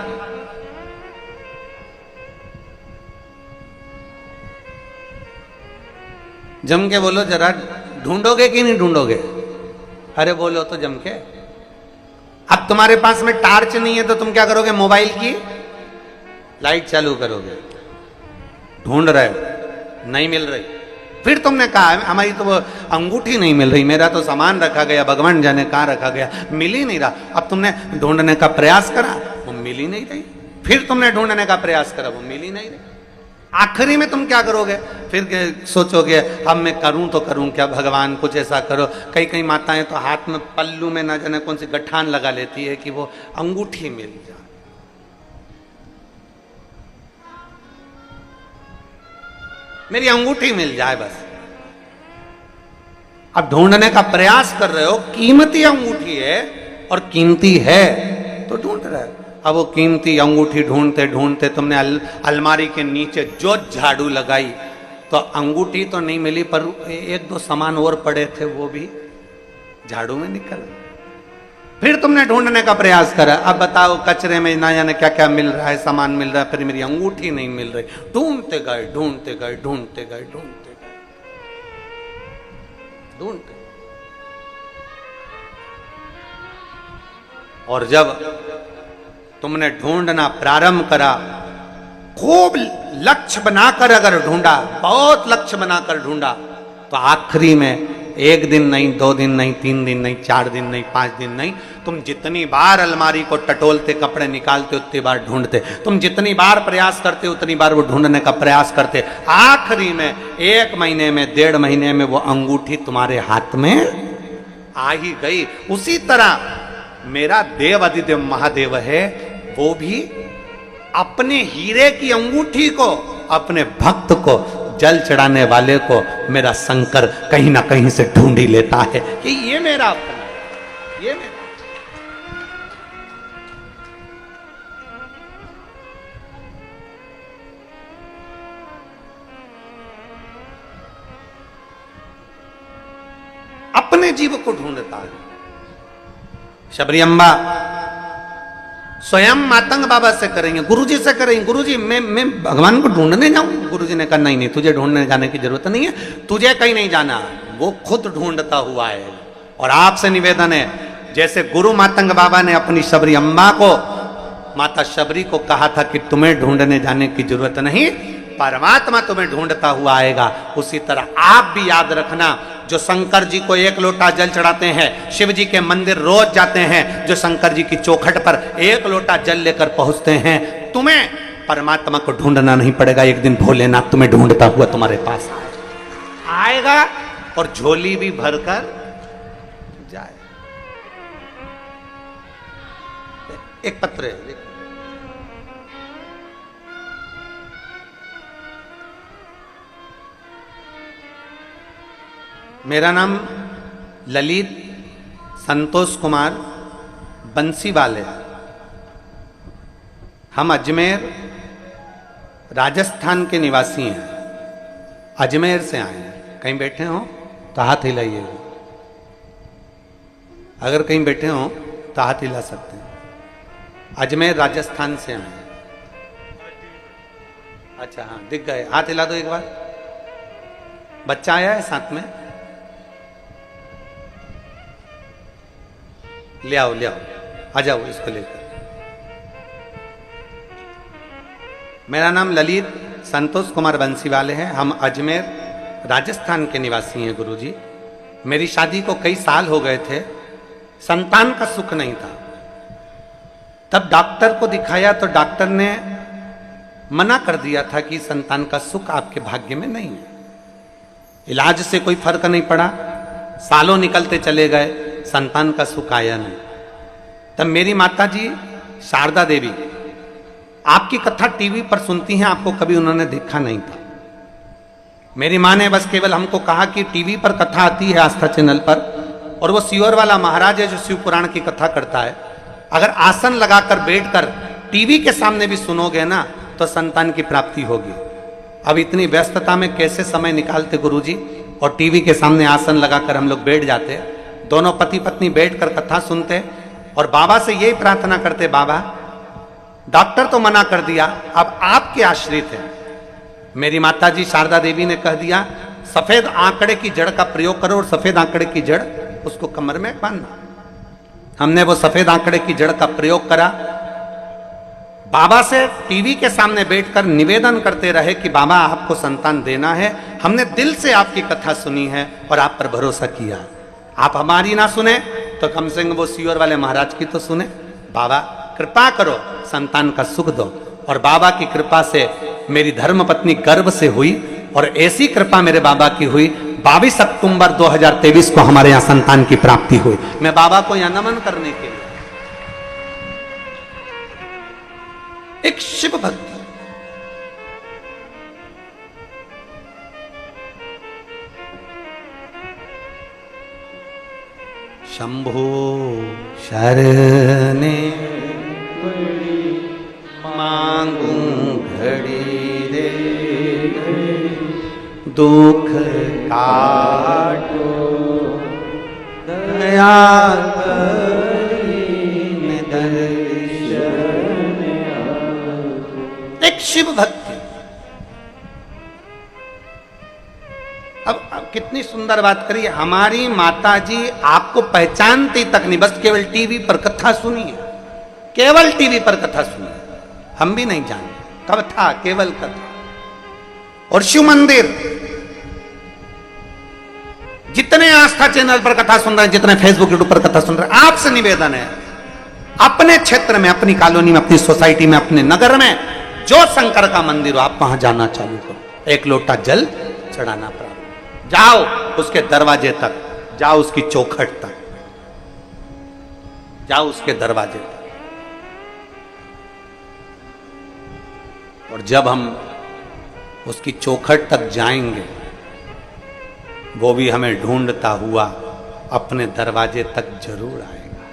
जम के बोलो जरा, ढूंढोगे कि नहीं ढूंढोगे? अरे बोलो तो जम के। अब तुम्हारे पास में टार्च नहीं है तो तुम क्या करोगे? मोबाइल की लाइट चालू करोगे, ढूंढ रहे हो, नहीं मिल रही। फिर तुमने कहा हमारी तो वो अंगूठी नहीं मिल रही, मेरा तो सामान रखा गया, भगवान जाने कहाँ रखा गया, मिल ही नहीं रहा। अब तुमने ढूंढने का प्रयास करा, वो मिल ही नहीं रही। फिर तुमने ढूंढने का प्रयास करा, वो मिल ही नहीं रही। आखिरी में तुम क्या करोगे? फिर सोचोगे अब मैं करूं तो करूं क्या, भगवान कुछ ऐसा करो। कई कई माताएं तो हाथ में पल्लू में ना जाने कौन सी गठान लगा लेती है कि वो अंगूठी मिल जाए। मेरी अंगूठी मिल जाए बस। अब ढूंढने का प्रयास कर रहे हो, कीमती अंगूठी है और कीमती है तो ढूंढ रहे हो। अब वो कीमती अंगूठी ढूंढते ढूंढते तुमने अलमारी के नीचे जो झाड़ू लगाई तो अंगूठी तो नहीं मिली, पर एक दो सामान और पड़े थे वो भी झाड़ू में निकल। फिर तुमने ढूंढने का प्रयास करा, अब बताओ कचरे में ना जाने क्या क्या मिल रहा है, सामान मिल रहा है, फिर मेरी अंगूठी नहीं मिल रही। ढूंढते गए ढूंढते गए ढूंढते गए ढूंढते गए ढूंढते, और जब तुमने ढूंढना प्रारंभ करा, खूब लक्ष्य बनाकर अगर ढूंढा, बहुत लक्ष्य बनाकर ढूंढा, तो आखिरी में एक दिन नहीं, 2 दिन नहीं, 3 दिन नहीं, 4 दिन नहीं, 5 दिन नहीं, तुम जितनी बार अलमारी को टटोलते, कपड़े निकालते, उतनी बार ढूंढते, तुम जितनी बार प्रयास करते उतनी बार वो ढूंढने का प्रयास करते। आखिरी में 1 महीने में, 1.5 महीने में वो अंगूठी तुम्हारे हाथ में आ ही गई। उसी तरह मेरा देव अधिदेव महादेव है, वो भी अपने हीरे की अंगूठी को, अपने भक्त को, जल चढ़ाने वाले को मेरा शंकर कहीं ना कहीं से ढूंढ ही लेता है कि ये मेरा अपना, ये मेरा। अपने जीव को ढूंढता है। शबरी अम्बा स्वयं मातंग बाबा से करेंगे, गुरुजी से करेंगे, गुरुजी मैं भगवान को ढूंढने जाऊं। गुरुजी ने कहा नहीं नहीं, तुझे ढूंढने जाने की जरूरत नहीं है, तुझे कहीं नहीं जाना, वो खुद ढूंढता हुआ है। और आपसे निवेदन है, जैसे गुरु मातंग बाबा ने अपनी शबरी अम्बा को, माता शबरी को कहा था कि तुम्हें ढूंढने जाने की जरूरत नहीं, परमात्मा तुम्हें ढूंढता हुआ आएगा। उसी तरह आप भी याद रखना, जो शंकर जी को 1 लोटा जल चढ़ाते हैं, शिव जी के मंदिर रोज जाते हैं, जो शंकर जी की चौखट पर 1 लोटा जल लेकर पहुंचते हैं, तुम्हें परमात्मा को ढूंढना नहीं पड़ेगा। एक दिन भोलेनाथ तुम्हें ढूंढता हुआ तुम्हारे पास आएगा और झोली भी भरकर जाए। एक पत्र है, मेरा नाम ललित संतोष कुमार बंसीवाल है। हम अजमेर राजस्थान के निवासी हैं। अजमेर से आए हैं। कहीं बैठे हो तो हाथ हिलाइए। अगर कहीं बैठे हो तो हाथ हिला सकते हैं। अजमेर राजस्थान से आए हैं। अच्छा हाँ, दिख गए, हाथ हिला दो एक बार। बच्चा आया है साथ में, ले आओ आ जाओ इसको लेकर। मेरा नाम ललित संतोष कुमार बंसीवाले है। हम अजमेर राजस्थान के निवासी हैं गुरुजी। मेरी शादी को कई साल हो गए थे, संतान का सुख नहीं था। तब डॉक्टर को दिखाया तो डॉक्टर ने मना कर दिया था कि संतान का सुख आपके भाग्य में नहीं है। इलाज से कोई फर्क नहीं पड़ा, सालों निकलते चले गए, संतान का सुख आया नहीं। तब मेरी माता जी शारदा देवी आपकी कथा टीवी पर सुनती हैं, आपको कभी उन्होंने देखा नहीं था। मेरी माँ ने बस केवल हमको कहा कि टीवी पर कथा आती है आस्था चैनल पर, और वो सियोर वाला महाराज है जो शिव पुराण की कथा करता है, अगर आसन लगाकर बैठकर टीवी के सामने भी सुनोगे ना तो संतान की प्राप्ति होगी। अब इतनी व्यस्तता में कैसे समय निकालते गुरुजी, और टीवी के सामने आसन लगाकर हम लोग बैठ जाते, दोनों पति पत्नी बैठकर कथा सुनते और बाबा से यही प्रार्थना करते, बाबा डॉक्टर तो मना कर दिया, अब आपके आश्रित हैं। मेरी माता जी शारदा देवी ने कह दिया सफेद आंकड़े की जड़ का प्रयोग करो, और सफेद आंकड़े की जड़ उसको कमर में बांधना। हमने वो सफेद आंकड़े की जड़ का प्रयोग करा। बाबा से टीवी के सामने बैठकर निवेदन करते रहे कि बाबा आपको संतान देना है, हमने दिल से आपकी कथा सुनी है और आप पर भरोसा किया। आप हमारी ना सुने तो कम से कम वो सियोर वाले महाराज की तो सुने। बाबा कृपा करो, संतान का सुख दो। और बाबा की कृपा से मेरी धर्म पत्नी गर्भ से हुई, और ऐसी कृपा मेरे बाबा की हुई 22 अक्टूबर 2023 को हमारे यहाँ संतान की प्राप्ति हुई। मैं बाबा को यहाँ नमन करने के लिए, एक शिव भक्ति, शंभो शरणे मांगू घड़ी रे, दुख काटो दया करीन दर्शन। एक शिव भक्ति। अब कितनी सुंदर बात करिए, हमारी माता जी आपको पहचानती तक नहीं, बस केवल टीवी पर कथा सुनी है, केवल टीवी पर कथा सुनी है। हम भी नहीं जानते कब था, केवल कथा। और शिव मंदिर, जितने आस्था चैनल पर कथा सुन रहे हैं, जितने फेसबुक यूट्यूब पर कथा सुन रहे हैं, आपसे निवेदन है अपने क्षेत्र में, अपनी कॉलोनी में, अपनी सोसाइटी में, अपने नगर में जो शंकर का मंदिर हो, आप वहां जाना चालू करो। 1 लोटा जल चढ़ाना प्रारंभ, जाओ उसके दरवाजे तक, जाओ उसकी चौखट तक, जाओ उसके दरवाजे तक। और जब हम उसकी चौखट तक जाएंगे, वो भी हमें ढूंढता हुआ अपने दरवाजे तक जरूर आएगा।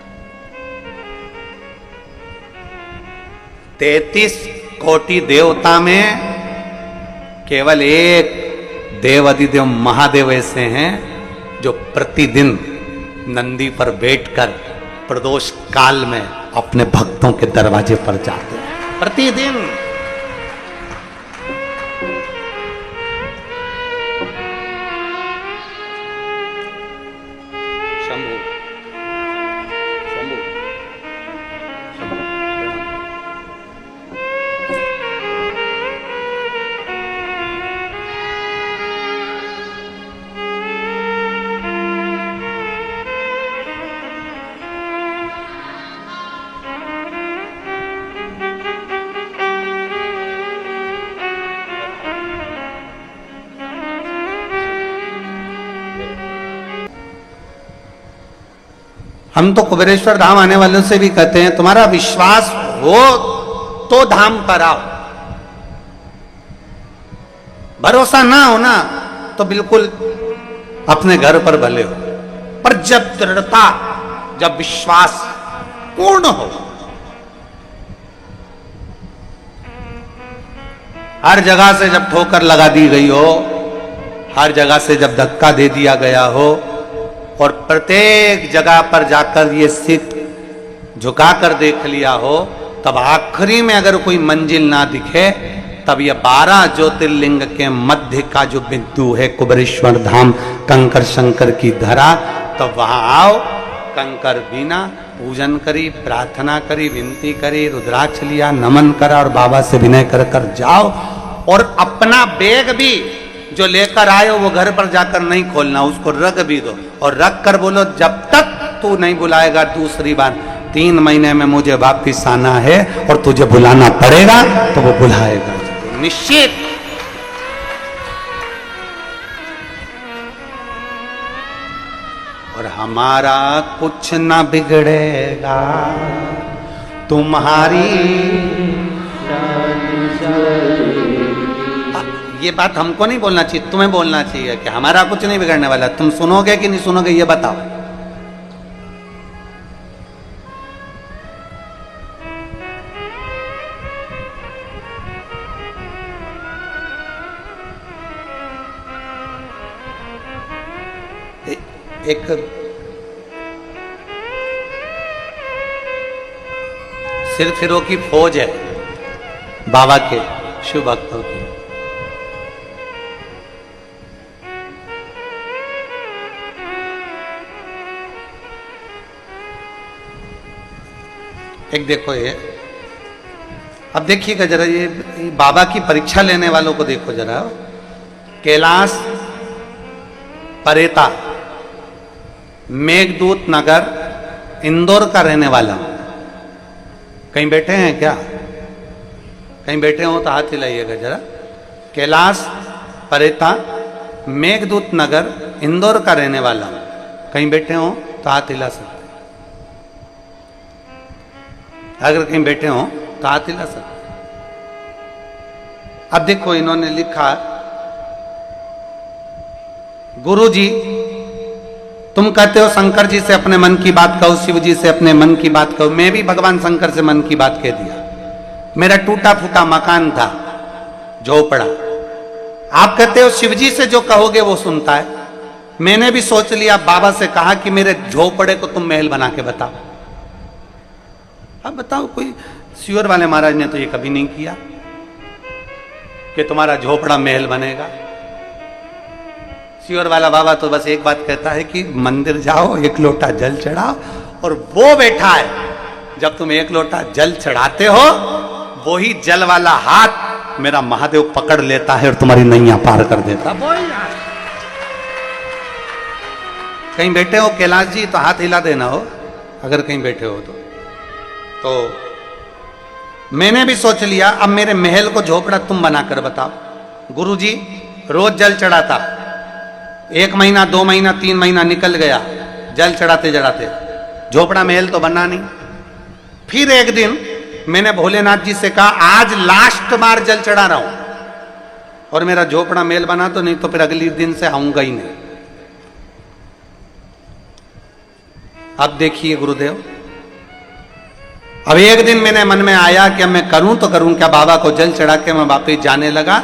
33 कोटि देवता में केवल एक देवाधिदेव महादेव ऐसे हैं जो प्रतिदिन नंदी पर बैठकर प्रदोष काल में अपने भक्तों के दरवाजे पर जाते हैं, प्रतिदिन। हम तो कुबेरेश्वर धाम आने वालों से भी कहते हैं तुम्हारा विश्वास हो तो धाम पर आओ, भरोसा ना हो ना तो बिल्कुल अपने घर पर भले हो, पर जब दृढ़ता, जब विश्वास पूर्ण हो, हर जगह से जब ठोकर लगा दी गई हो, हर जगह से जब धक्का दे दिया गया हो और प्रत्येक जगह पर जाकर ये सिर झुकाकर देख लिया हो, तब आखिरी में अगर कोई मंजिल ना दिखे, तब ये 12 ज्योतिर्लिंग के मध्य का जो बिंदु है कुबेरेश्वर धाम, कंकर शंकर की धरा, तब वहां आओ, कंकर बीना, पूजन करी, प्रार्थना करी, विनती करी, रुद्राक्ष लिया, नमन करा और बाबा से विनय कर कर जाओ। और अपना बैग भी जो लेकर आए हो वो घर पर जाकर नहीं खोलना, उसको रख भी दो और रख कर बोलो जब तक तू नहीं बुलाएगा दूसरी बार 3 महीने में मुझे वापिस आना है और तुझे बुलाना पड़ेगा, तो वो बुलाएगा निश्चित। और हमारा कुछ ना बिगड़ेगा, तुम्हारी ये बात हमको नहीं बोलना चाहिए, तुम्हें बोलना चाहिए कि हमारा कुछ नहीं बिगड़ने वाला। तुम सुनोगे कि नहीं सुनोगे ये बताओ। एक सिर फिरों की फौज है बाबा के शिव भक्तों की। एक देखो ये, अब देखिएगा जरा ये बाबा की परीक्षा लेने वालों को देखो जरा। कैलाश परेता, मेघदूत नगर, इंदौर का रहने वाला। कहीं बैठे हैं क्या? कहीं बैठे हो तो हाथ हिलाइएगा जरा। कैलाश परेता, मेघदूत नगर, इंदौर का रहने वाला। कहीं बैठे हो तो हाथ हिला सकते, अगर कहीं बैठे हो तो हाथ हिला सकते। अब देखो इन्होंने लिखा, गुरुजी तुम कहते हो शंकर जी से अपने मन की बात कहो, शिव जी से अपने मन की बात कहो। मैं भी भगवान शंकर से मन की बात कह दिया। मेरा टूटा फूटा मकान था, झोपड़ा। आप कहते हो शिव जी से जो कहोगे वो सुनता है। मैंने भी सोच लिया, बाबा से कहा कि मेरे झोपड़े को तुम महल बना के बताओ। अब बताओ, कोई सियोर वाले महाराज ने तो ये कभी नहीं किया कि तुम्हारा झोपड़ा महल बनेगा। सियोर वाला बाबा तो बस एक बात कहता है कि मंदिर जाओ, 1 लोटा जल चढ़ाओ, और वो बैठा है जब तुम 1 लोटा जल चढ़ाते हो, वो ही जल वाला हाथ मेरा महादेव पकड़ लेता है और तुम्हारी नैया पार कर देता। कहीं बैठे हो कैलाश जी तो हाथ हिला देना हो, अगर कहीं बैठे हो तो मैंने भी सोच लिया, अब मेरे महल को झोपड़ा तुम बनाकर बताओ। गुरुजी रोज जल चढ़ाता, 1 महीना 2 महीना 3 महीना निकल गया जल चढ़ाते चढ़ाते, झोपड़ा महल तो बना नहीं। फिर एक दिन मैंने भोलेनाथ जी से कहा, आज लास्ट बार जल चढ़ा रहा हूं और मेरा झोपड़ा महल बना तो, नहीं तो फिर अगले दिन से आऊंगा ही नहीं। अब देखिए गुरुदेव, अब एक दिन मेरे मन में आया कि मैं करूं तो करूं क्या। बाबा को जल चढ़ा के मैं वापस जाने लगा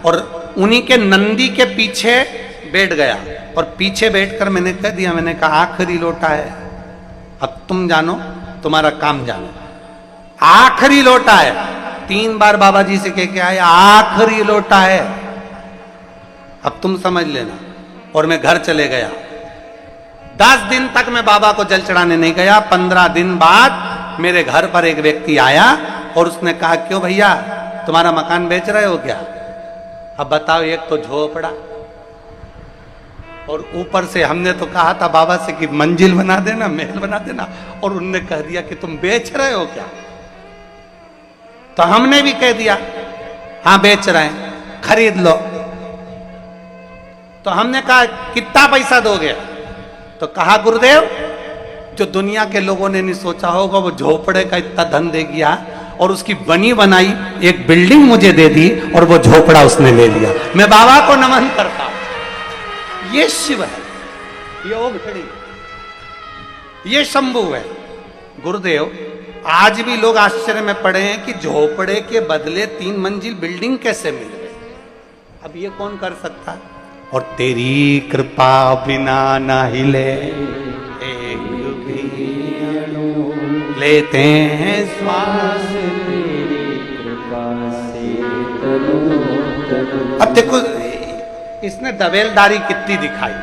और उन्हीं के नंदी के पीछे बैठ गया और पीछे बैठकर मैंने कह दिया, मैंने कहा आखिरी लोटा है, अब तुम जानो, तुम्हारा काम जानो, आखिरी लोटा है। 3 बार बाबा जी से कह के आए, आखिरी लोटा है, अब तुम समझ लेना। और मैं घर चले गया। 10 दिन तक मैं बाबा को जल चढ़ाने नहीं गया। 15 दिन बाद मेरे घर पर एक व्यक्ति आया और उसने कहा, क्यों भैया तुम्हारा मकान बेच रहे हो क्या? अब बताओ, एक तो झोपड़ा और ऊपर से हमने तो कहा था बाबा से कि मंजिल बना देना, महल बना देना, और उनने कह दिया कि तुम बेच रहे हो क्या? तो हमने भी कह दिया हाँ बेच रहे हैं, खरीद लो। तो हमने कहा कितना पैसा दोगे? तो कहा गुरुदेव जो दुनिया के लोगों ने नहीं सोचा होगा, वो झोपड़े का इतना धन दे गया और उसकी बनी बनाई एक बिल्डिंग मुझे दे दी और वो झोपड़ा उसने ले लिया। मैं बाबा को नमन करता हूं। ये शिव है, ये ओघड़ी, ये शंभू है। गुरुदेव, आज भी लोग आश्चर्य में पड़े हैं कि झोपड़े के बदले 3 मंजिल बिल्डिंग कैसे मिल गई। अब ये कौन कर सकता है? और तेरी कृपा बिना ना हिले एक भी लेते हैं श्वास। अब देखो, इसने दवेलदारी कितनी दिखाई,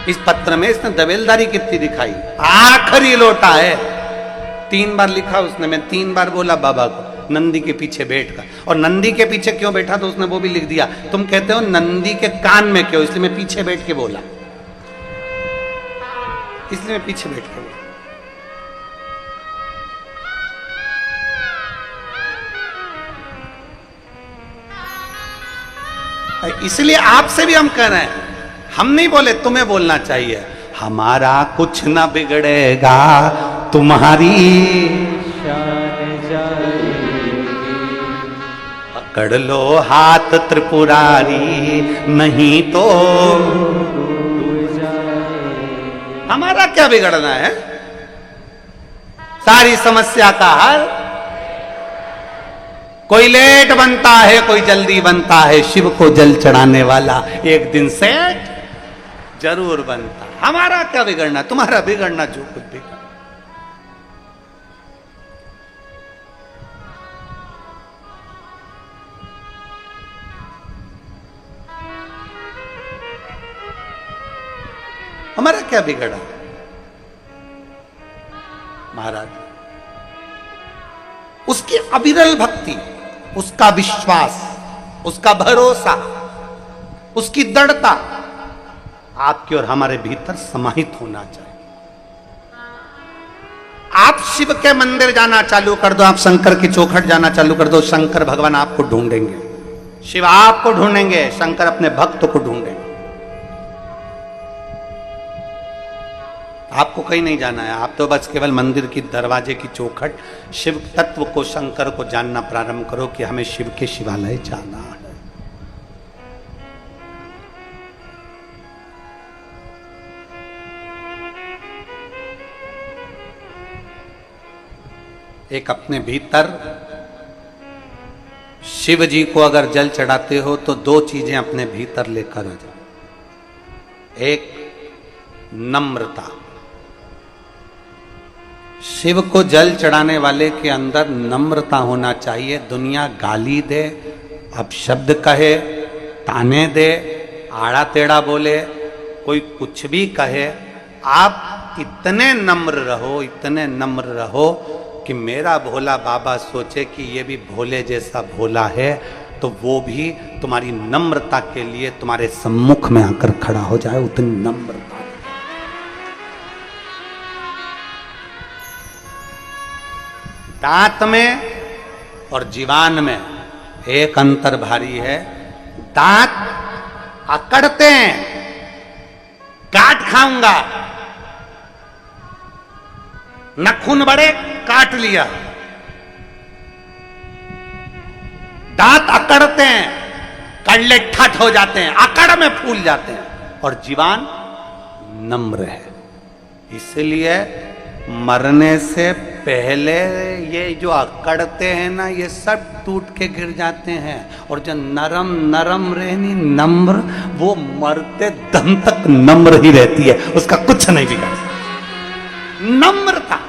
इस पत्र में इसने दवेलदारी कितनी दिखाई। आखिरी लोटा है, 3 बार लिखा उसने। मैं 3 बार बोला बाबा को, नंदी के पीछे बैठ कर। और नंदी के पीछे क्यों बैठा तो उसने वो भी लिख दिया। तुम कहते हो नंदी के कान में क्यों, इसलिए मैं पीछे बैठ के बोला, इसलिए मैं पीछे बैठ के बोला। इसलिए आपसे भी हम कह रहे हैं, हम नहीं बोले, तुम्हें बोलना चाहिए। हमारा कुछ ना बिगड़ेगा, तुम्हारी पकड़ लो हाथ त्रिपुरारी, नहीं तो हमारा क्या बिगड़ना है। सारी समस्या का हल, कोई लेट बनता है, कोई जल्दी बनता है। शिव को जल चढ़ाने वाला एक दिन सेठ जरूर बनता। हमारा क्या बिगड़ना, तुम्हारा बिगड़ना जो कुछ बिगड़। हमारा क्या बिगड़ा महाराज? उसकी अविरल भक्ति, उसका विश्वास, उसका भरोसा, उसकी दृढ़ता आपके और हमारे भीतर समाहित होना चाहिए। आप शिव के मंदिर जाना चालू कर दो, आप शंकर की चौखट जाना चालू कर दो, शंकर भगवान आपको ढूंढेंगे, शिव आपको ढूंढेंगे, शंकर अपने भक्त को ढूंढेंगे। आपको कहीं नहीं जाना है, आप तो बस केवल मंदिर की दरवाजे की चौखट, शिव तत्व को, शंकर को जानना प्रारंभ करो कि हमें शिव के शिवालय जाना है। एक अपने भीतर शिव जी को अगर जल चढ़ाते हो तो 2 चीजें अपने भीतर लेकर आ जाओ। एक नम्रता, शिव को जल चढ़ाने वाले के अंदर नम्रता होना चाहिए। दुनिया गाली दे, अपशब्द कहे, ताने दे, आड़ा टेढ़ा बोले, कोई कुछ भी कहे, आप इतने नम्र रहो, इतने नम्र रहो कि मेरा भोला बाबा सोचे कि ये भी भोले जैसा भोला है, तो वो भी तुम्हारी नम्रता के लिए तुम्हारे सम्मुख में आकर खड़ा हो जाए। उतनी नम्रता। दांत में और जीवान में एक अंतर भारी है। दांत अकड़ते हैं, काट खाऊंगा, नखून बड़े, काट लिया। दांत अकड़ते हैं, कड़ले ठट हो जाते हैं, अकड़ में फूल जाते हैं। और जीवान नम्र है, इसलिए मरने से पहले ये जो अकड़ते हैं ना, ये सब टूट के गिर जाते हैं। और जो नरम नरम रहनी नम्र, वो मरते दम तक नम्र ही रहती है, उसका कुछ नहीं बिगड़। नम्रता,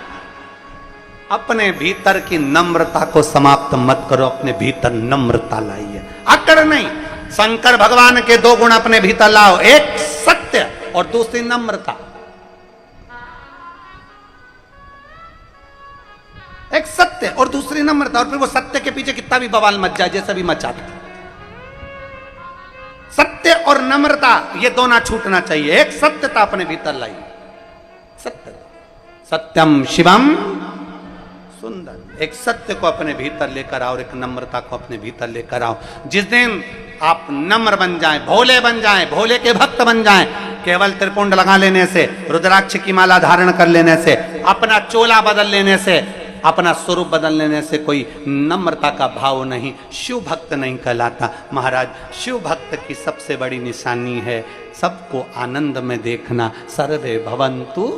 अपने भीतर की नम्रता को समाप्त मत करो, अपने भीतर नम्रता लाइए, अकड़ नहीं। शंकर भगवान के 2 गुण अपने भीतर लाओ, एक सत्य और दूसरी नम्रता। एक सत्य और दूसरी नम्रता, और फिर वो सत्य के पीछे कितना भी बवाल मच जाए, जैसा भी मचाते, सत्य और नम्रता ये दोनों छूटना चाहिए। एक सत्यता अपने भीतर लाइए, सत्य, सत्यम शिवम सुंदर। एक सत्य को अपने भीतर लेकर आओ, एक नम्रता को अपने भीतर लेकर आओ। जिस दिन आप नम्र बन जाएं, भोले बन जाएं, भोले के भक्त बन जाएं, केवल त्रिपुंड लगा लेने से, रुद्राक्ष की माला धारण कर लेने से, अपना चोला बदल लेने से, अपना स्वरूप बदल लेने से कोई नम्रता का भाव नहीं, शिव भक्त नहीं कहलाता। महाराज, शिव भक्त की सबसे बड़ी निशानी है सबको आनंद में देखना। सर्वे भवन्तु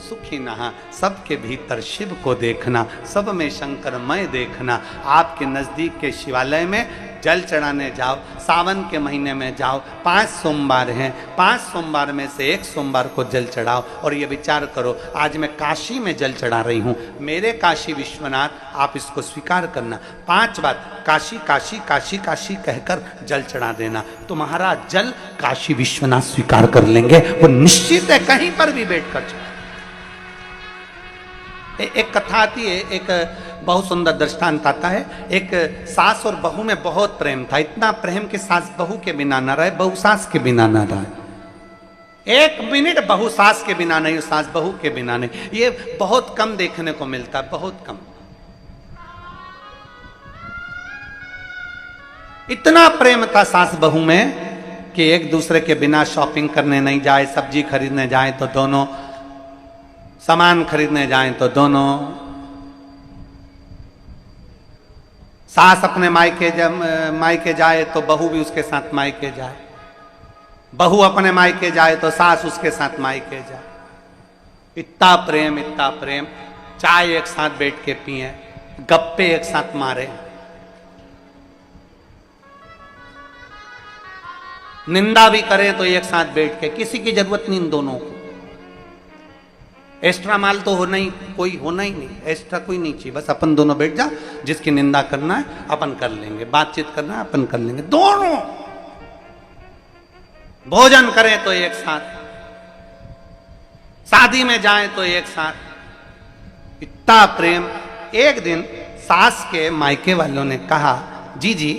सुखिनः, सबके भीतर शिव को देखना, सब में शंकरमय देखना। आपके नजदीक के शिवालय में जल चढ़ाने जाओ, सावन के महीने में जाओ, 5 सोमवार हैं, 5 सोमवार में से एक सोमवार को जल चढ़ाओ और ये विचार करो, आज मैं काशी में जल चढ़ा रही हूँ, मेरे काशी विश्वनाथ, आप इसको स्वीकार करना। 5 बार काशी काशी काशी काशी कहकर जल चढ़ा देना, तो महाराज जल काशी विश्वनाथ स्वीकार कर लेंगे, वो निश्चित है, कहीं पर भी बैठकर चढ़ा। एक कथा आती है, एक बहुत सुंदर दृष्टांत आता है। एक सास और बहू में बहुत प्रेम था, इतना प्रेम कि सास बहू के बिना न रहे, बहू सास के बिना न रहे। 1 मिनट बहू सास के बिना नहीं, सास बहू के बिना नहीं। ये बहुत कम देखने को मिलता है, बहुत कम। इतना प्रेम था सास बहू में कि एक दूसरे के बिना शॉपिंग करने नहीं जाए, सब्जी खरीदने जाए तो दोनों, सामान खरीदने जाएं तो दोनों, सास अपने मायके जाए तो बहू भी उसके साथ मायके जाए, बहू अपने मायके जाए तो सास उसके साथ मायके जाए। इतना प्रेम, इतना प्रेम। चाय एक साथ बैठ के पिए, गप्पे एक साथ मारे, निंदा भी करें तो एक साथ बैठ के, किसी की जरूरत नहीं इन दोनों को। एक्स्ट्रा माल तो होना ही, कोई होना ही नहीं, एक्स्ट्रा कोई नहीं चाहिए, बस अपन दोनों बैठ जा, जिसकी निंदा करना है अपन कर लेंगे, बातचीत करना है अपन कर लेंगे, दोनों। भोजन करें तो एक साथ, शादी में जाएं तो एक साथ, इतना प्रेम। एक दिन सास के मायके वालों ने कहा, जी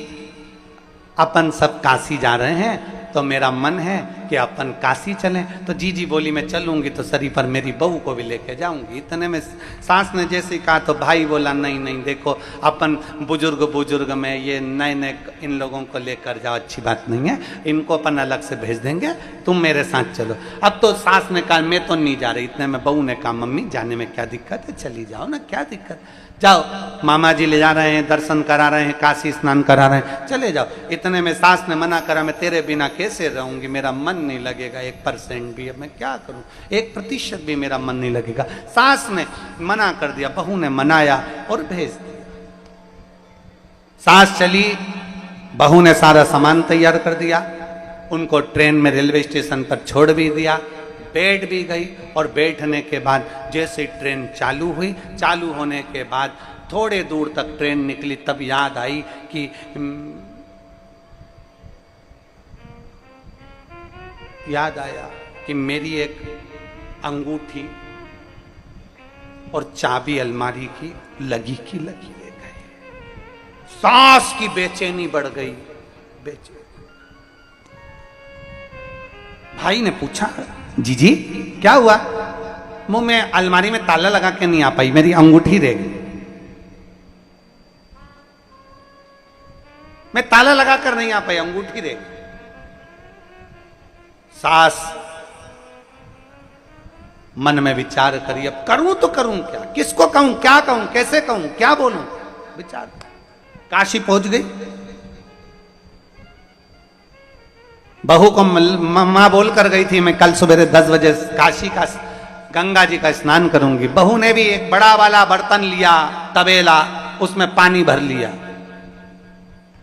अपन सब काशी जा रहे हैं, तो मेरा मन है कि अपन काशी चलें। तो जी बोली, मैं चलूंगी तो सरी पर मेरी बहू को भी लेके जाऊंगी। इतने में सास ने जैसे कहा तो भाई बोला, नहीं देखो, अपन बुजुर्ग में ये नए इन लोगों को लेकर जाओ, अच्छी बात नहीं है, इनको अपन अलग से भेज देंगे, तुम मेरे साथ चलो। अब तो सास ने कहा मैं तो नहीं जा रही। इतने में बहू ने कहा, मम्मी जाने में क्या दिक्कत है, चली जाओ ना, क्या दिक्कत, जाओ, मामा जी ले जा रहे हैं, दर्शन करा रहे हैं, काशी स्नान करा रहे हैं, चले जाओ। इतने में सास ने मना करा, मैं तेरे बिना कैसे रहूंगी, मेरा मन नहीं लगेगा 1% भी, अब मैं क्या करूं, 1% भी मेरा मन नहीं लगेगा। सास ने मना कर दिया, बहू ने मनाया और भेज दिया। सास चली, बहू ने सारा सामान तैयार कर दिया, उनको ट्रेन में रेलवे स्टेशन पर छोड़ भी दिया, बैठ भी गई। और बैठने के बाद जैसे ट्रेन चालू हुई, चालू होने के बाद थोड़े दूर तक ट्रेन निकली, तब याद आई कि याद आया कि मेरी एक अंगूठी और चाबी अलमारी की लगी ले गए। सास की बेचैनी बढ़ गई, बेचैनी। भाई ने पूछा, जी क्या हुआ? मुंह में अलमारी में ताला लगा के नहीं आ पाई, मेरी अंगूठी रह गई। मैं ताला लगाकर नहीं आ पाई, अंगूठी रह गई। सास मन में विचार करी, अब करूं तो करूं क्या, किसको कहूं, क्या कहूं, कैसे कहूं, क्या बोलूं, विचार। काशी पहुंच गई। बहू को मां बोल कर गई थी, मैं कल सुबह 10 बजे काशी का गंगा जी का स्नान करूंगी। बहू ने भी एक बड़ा वाला बर्तन लिया, तबेला, उसमें पानी भर लिया,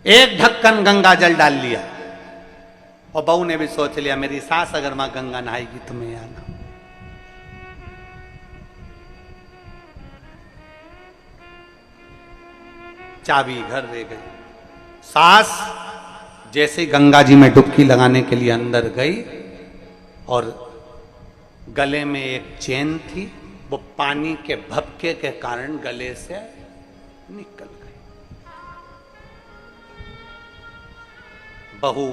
एक ढक्कन गंगा जल डाल लिया। और बहू ने भी सोच लिया, मेरी सास अगर मां गंगा नहाएगी तो मैं आना। चाबी घर ले गई। सास जैसे गंगा जी में डुबकी लगाने के लिए अंदर गई और गले में एक चेन थी, वो पानी के भपके के कारण गले से निकल गई। बहू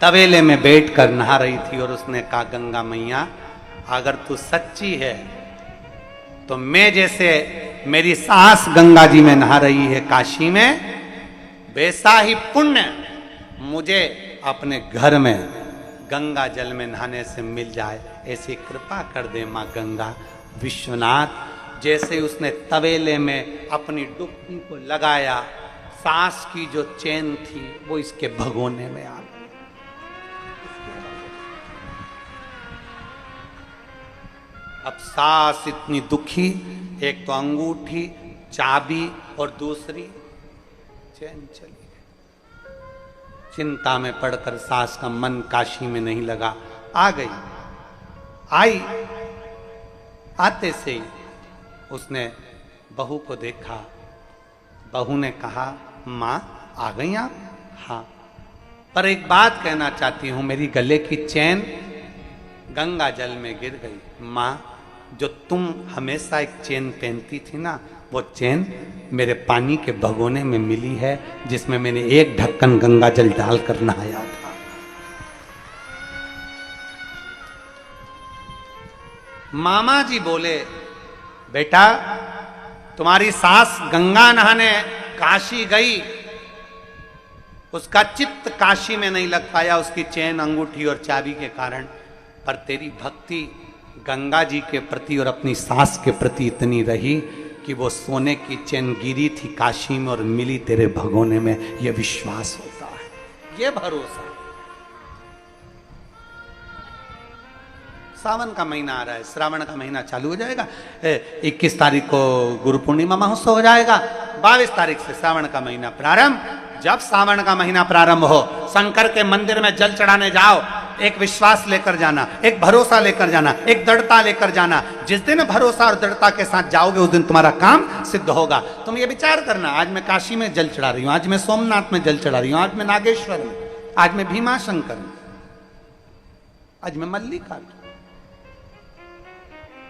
तबेले में बैठकर नहा रही थी और उसने कहा, गंगा मैया अगर तू सच्ची है तो मैं जैसे मेरी सास गंगा जी में नहा रही है काशी में, वैसा ही पुण्य मुझे अपने घर में गंगा जल में नहाने से मिल जाए, ऐसी कृपा कर दे माँ गंगा। विश्वनाथ जैसे उसने तवेले में अपनी डुबकी को लगाया, सांस की जो चैन थी वो इसके भगोने में आ गई। अब सांस इतनी दुखी, एक तो अंगूठी, चाबी और दूसरी चैन चली गई। चिंता में पड़कर सास का मन काशी में नहीं लगा, आ गई। आई, आते से ही उसने बहू को देखा। बहू ने कहा, माँ आ गई आप? हाँ, पर एक बात कहना चाहती हूं, मेरी गले की चैन गंगा जल में गिर गई। माँ, जो तुम हमेशा एक चैन पहनती थी ना, वो चैन मेरे पानी के भगोने में मिली है, जिसमें मैंने एक ढक्कन गंगा जल डालकर नहाया था। मामा जी बोले, बेटा तुम्हारी सास गंगा नहाने काशी गई, उसका चित्त काशी में नहीं लग पाया उसकी चैन, अंगूठी और चाबी के कारण, पर तेरी भक्ति गंगा जी के प्रति और अपनी सास के प्रति इतनी रही कि वो सोने की चैन गिरी थी काशी में और मिली तेरे भगोने में। ये विश्वास होता है, ये भरोसा। सावन का महीना आ रहा है, श्रावण का महीना चालू हो जाएगा। 21 तारीख को गुरु पूर्णिमा महोत्सव हो जाएगा, 22 तारीख से श्रावण का महीना प्रारंभ। जब सावन का महीना प्रारंभ हो, शंकर के मंदिर में जल चढ़ाने जाओ, एक विश्वास लेकर जाना, एक भरोसा लेकर जाना, एक दृढ़ता लेकर जाना। जिस दिन भरोसा और दृढ़ता के साथ जाओगे उस दिन तुम्हारा काम सिद्ध होगा। तुम ये विचार करना, आज मैं काशी में जल चढ़ा रही हूं, आज मैं सोमनाथ में जल चढ़ा रही हूं, आज मैं नागेश्वर में, आज मैं भीमाशंकर में, आज मैं मल्लिकार्जुन।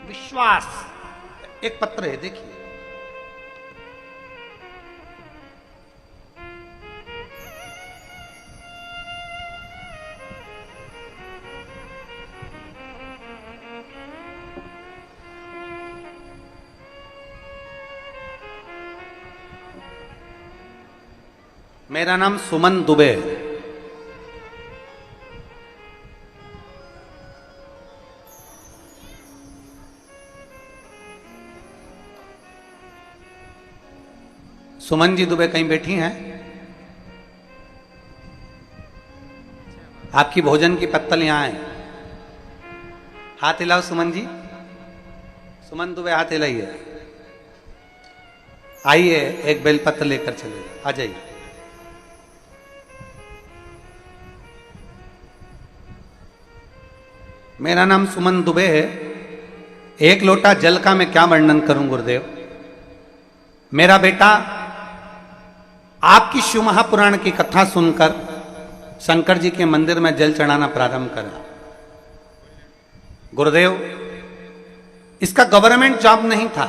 विश्वास। एक पत्र है, देखिए। मेरा नाम सुमन दुबे है। सुमन जी दुबे कहीं बैठी हैं? आपकी भोजन की पत्तल यहां है, हाथ हिलाओ सुमन जी। सुमन दुबे हाथ हिलाइए। आइए, एक बेलपत्र लेकर चले, आ जाइए। मेरा नाम सुमन दुबे है। एक लोटा जल का मैं क्या वर्णन करूं गुरुदेव। मेरा बेटा आपकी शिव महापुराण की कथा सुनकर शंकर जी के मंदिर में जल चढ़ाना प्रारंभ करा। गुरुदेव, इसका गवर्नमेंट जॉब नहीं था,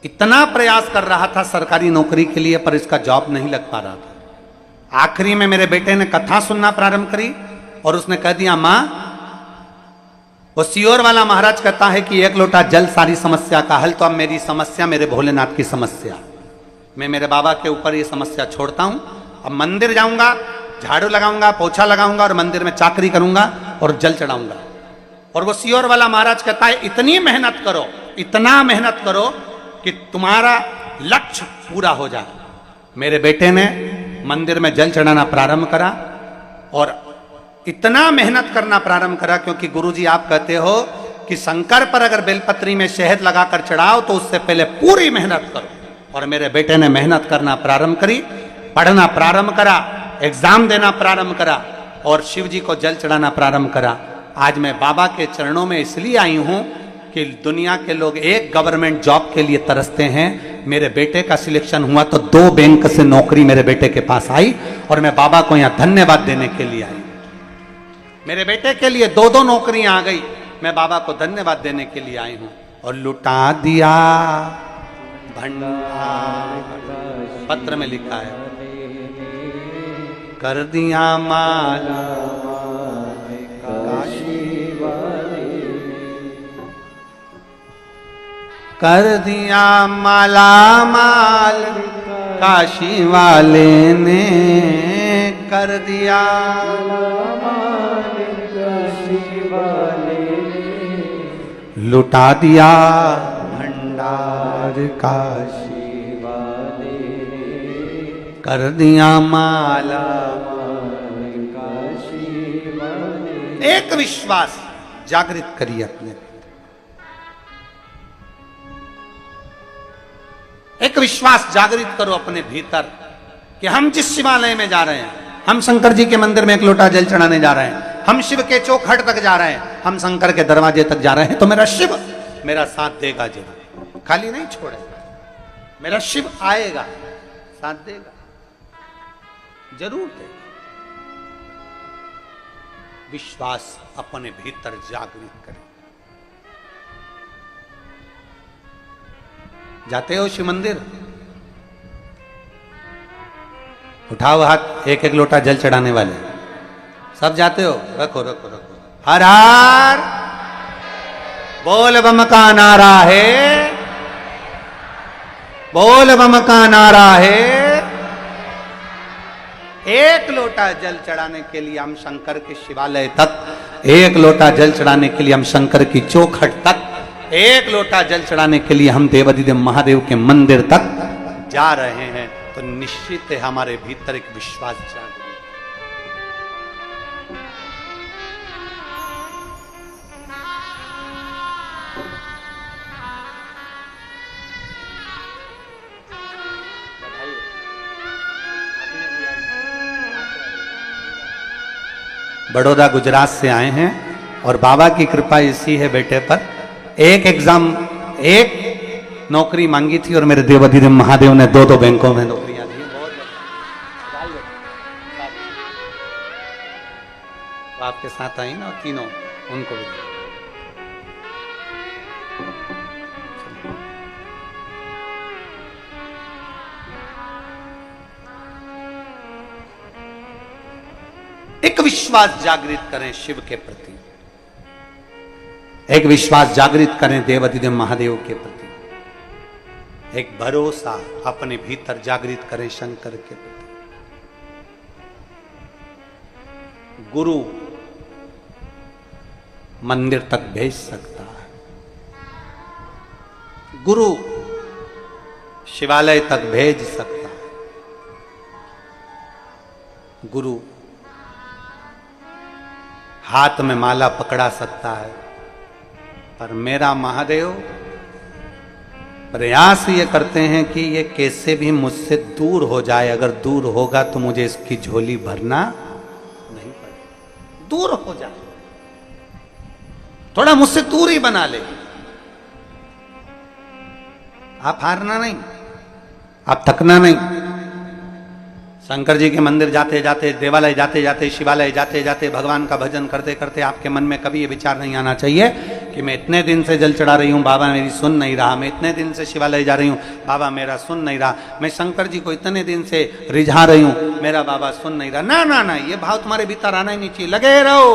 इतना प्रयास कर रहा था सरकारी नौकरी के लिए, पर इसका जॉब नहीं लग पा रहा था। आखिरी में मेरे बेटे ने कथा सुनना प्रारंभ करी और उसने कह दिया, मां, वो सियोर वाला महाराज कहता है कि एक लोटा जल सारी समस्या का हल, तो अब मेरी समस्या मेरे भोलेनाथ की समस्या। मैं मेरे बाबा के ऊपर ये समस्या छोड़ता हूं। अब मंदिर जाऊंगा, झाड़ू लगाऊंगा, पोछा लगाऊंगा और मंदिर में चाकरी करूंगा और जल चढ़ाऊंगा। और वो सियोर वाला महाराज कहता है, इतनी मेहनत करो, इतना मेहनत करो कि तुम्हारा लक्ष्य पूरा हो जाए। मेरे बेटे ने मंदिर में जल चढ़ाना प्रारंभ करा और इतना मेहनत करना प्रारंभ करा, क्योंकि गुरुजी आप कहते हो कि शंकर पर अगर बेलपत्री में शहद लगाकर चढ़ाओ तो उससे पहले पूरी मेहनत करो। और मेरे बेटे ने मेहनत करना प्रारंभ करी, पढ़ना प्रारंभ करा, एग्जाम देना प्रारंभ करा और शिव जी को जल चढ़ाना प्रारंभ करा। आज मैं बाबा के चरणों में इसलिए आई हूं कि दुनिया के लोग एक गवर्नमेंट जॉब के लिए तरसते हैं। मेरे बेटे का सिलेक्शन हुआ तो 2 बैंक से नौकरी मेरे बेटे के पास आई और मैं बाबा को यहां धन्यवाद देने के लिए आई। मेरे बेटे के लिए 2 नौकरियां आ गई, मैं बाबा को धन्यवाद देने के लिए आई हूं। और लुटा दिया भंडार, पत्र में लिखा है, कर दिया माला काशी वाले, कर दिया माला माल काशी वाले ने, कर दिया। लुटा दिया भंडार का कर दिया माला। एक विश्वास जागृत करिए अपने, एक विश्वास जागृत करो अपने भीतर कि हम जिस शिवालय में जा रहे हैं, हम शंकर जी के मंदिर में एक लोटा जल चढ़ाने जा रहे हैं, हम शिव के चौखट तक जा रहे हैं, हम शंकर के दरवाजे तक जा रहे हैं, तो मेरा शिव मेरा साथ देगा जरूर, खाली नहीं छोड़ेगा। मेरा शिव आएगा, साथ देगा, जरूर देगा। विश्वास अपने भीतर जागृत करें। जाते हो शिव मंदिर, उठाओ हाथ, एक एक लोटा जल चढ़ाने वाले सब जाते हो, रखो रखो रखो। हर हर बोल बम का नारा है, बोल बम का नारा है। एक लोटा जल चढ़ाने के लिए हम शंकर के शिवालय तक, एक लोटा जल चढ़ाने के लिए हम शंकर की चौखट तक, एक लोटा जल चढ़ाने के लिए हम देवाधिदेव महादेव के मंदिर तक जा रहे हैं, तो निश्चित है हमारे भीतर एक विश्वास जागृत। बड़ौदा गुजरात से आए हैं और बाबा की कृपा इसी है बेटे पर। एक एग्जाम, एक नौकरी मांगी थी और मेरे देवाधिदेव महादेव ने दो दो बैंकों में नौकरियां दी। तो आपके साथ आई ना तीनों, उनको भी एक विश्वास जागृत करें शिव के प्रति, एक विश्वास जागृत करें देवाधिदेव महादेव के प्रति, एक भरोसा अपने भीतर जागृत करें शंकर के प्रति। गुरु मंदिर तक भेज सकता है, गुरु शिवालय तक भेज सकता है, गुरु हाथ में माला पकड़ा सकता है, पर मेरा महादेव प्रयास ये करते हैं कि ये कैसे भी मुझसे दूर हो जाए। अगर दूर होगा तो मुझे इसकी झोली भरना नहीं पड़ेगा। दूर हो जाए, थोड़ा मुझसे दूर ही बना ले। आप हारना नहीं, आप थकना नहीं। शंकर जी के मंदिर जाते जाते, देवालय जाते जाते, शिवालय जाते जाते, भगवान का भजन करते करते आपके मन में कभी ये विचार नहीं आना चाहिए कि मैं इतने दिन से जल चढ़ा रही हूँ, बाबा मेरी सुन नहीं रहा। मैं इतने दिन से शिवालय जा रही हूँ, बाबा मेरा सुन नहीं रहा। मैं शंकर जी को इतने दिन से रिझा रही हूँ, मेरा बाबा सुन नहीं रहा। ना ना ना, ये भाव तुम्हारे भीतर आना ही नहीं चाहिए। लगे रहो,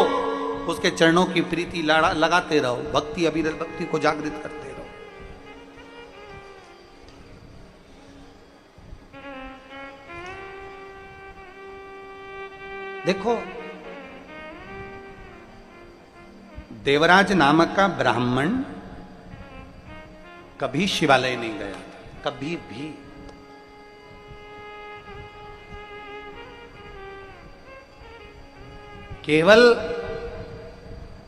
उसके चरणों की प्रीति लगाते रहो, भक्ति अविरल भक्ति को जागृत करते रहो। देखो, देवराज नामक का ब्राह्मण कभी शिवालय नहीं गया, कभी भी। केवल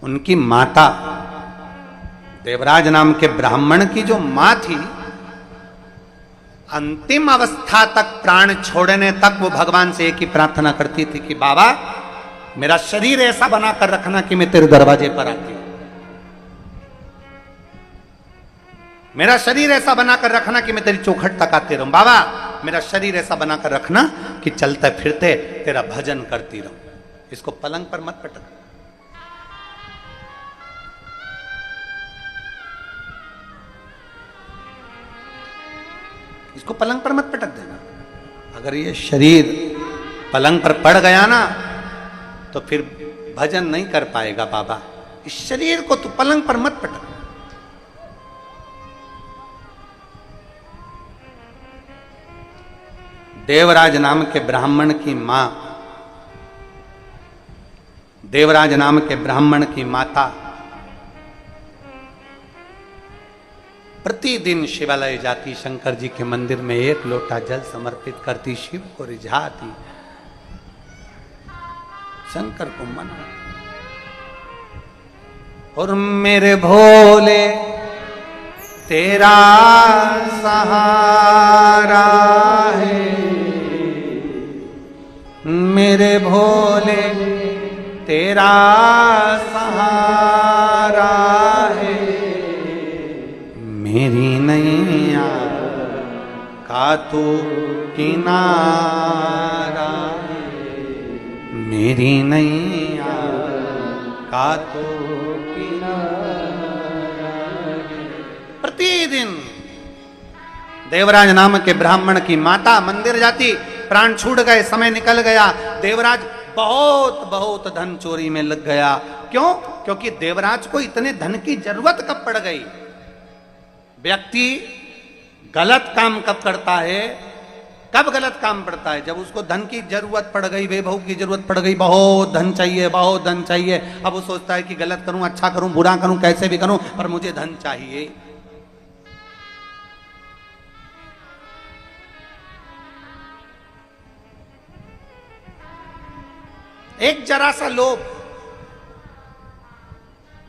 उनकी माता, देवराज नाम के ब्राह्मण की जो मां थी, अंतिम अवस्था तक, प्राण छोड़ने तक वो भगवान से एक ही प्रार्थना करती थी कि बाबा मेरा शरीर ऐसा बनाकर रखना कि मैं तेरे दरवाजे पर आती हूं। मेरा शरीर ऐसा बनाकर रखना कि मैं तेरी चौखट तक आते रहूं। बाबा मेरा शरीर ऐसा बनाकर रखना कि चलते फिरते तेरा भजन करती रहूं। इसको पलंग पर मत पटक। इसको पलंग पर मत पटक देना। अगर ये शरीर पलंग पर पड़ गया ना तो फिर भजन नहीं कर पाएगा। बाबा इस शरीर को तू पलंग पर मत पटक। देवराज नाम के ब्राह्मण की मां देवराज नाम के ब्राह्मण की माता प्रतिदिन शिवालय जाती, शंकर जी के मंदिर में एक लोटा जल समर्पित करती, शिव को रिझाती, शंकर को मना। और मेरे भोले तेरा सहारा है, मेरे भोले तेरा सहारा है, मेरी नैया का तू किनारा है, मेरी नैया का तू किनारा है। प्रतिदिन देवराज नाम के ब्राह्मण की माता मंदिर जाती, प्राण छूट गए, समय निकल गया, देवराज बहुत बहुत धन चोरी में लग गया। क्यों? क्योंकि देवराज को इतने धन की जरूरत कब पड़ गई? व्यक्ति गलत काम कब करता है? कब गलत काम पड़ता है? जब उसको धन की जरूरत पड़ गई, वैभव की जरूरत पड़ गई, बहुत धन चाहिए, बहुत धन चाहिए। अब वो सोचता है कि गलत करूं, अच्छा करूं, बुरा करूं, कैसे भी करूं, पर मुझे धन चाहिए। एक जरा सा लोभ।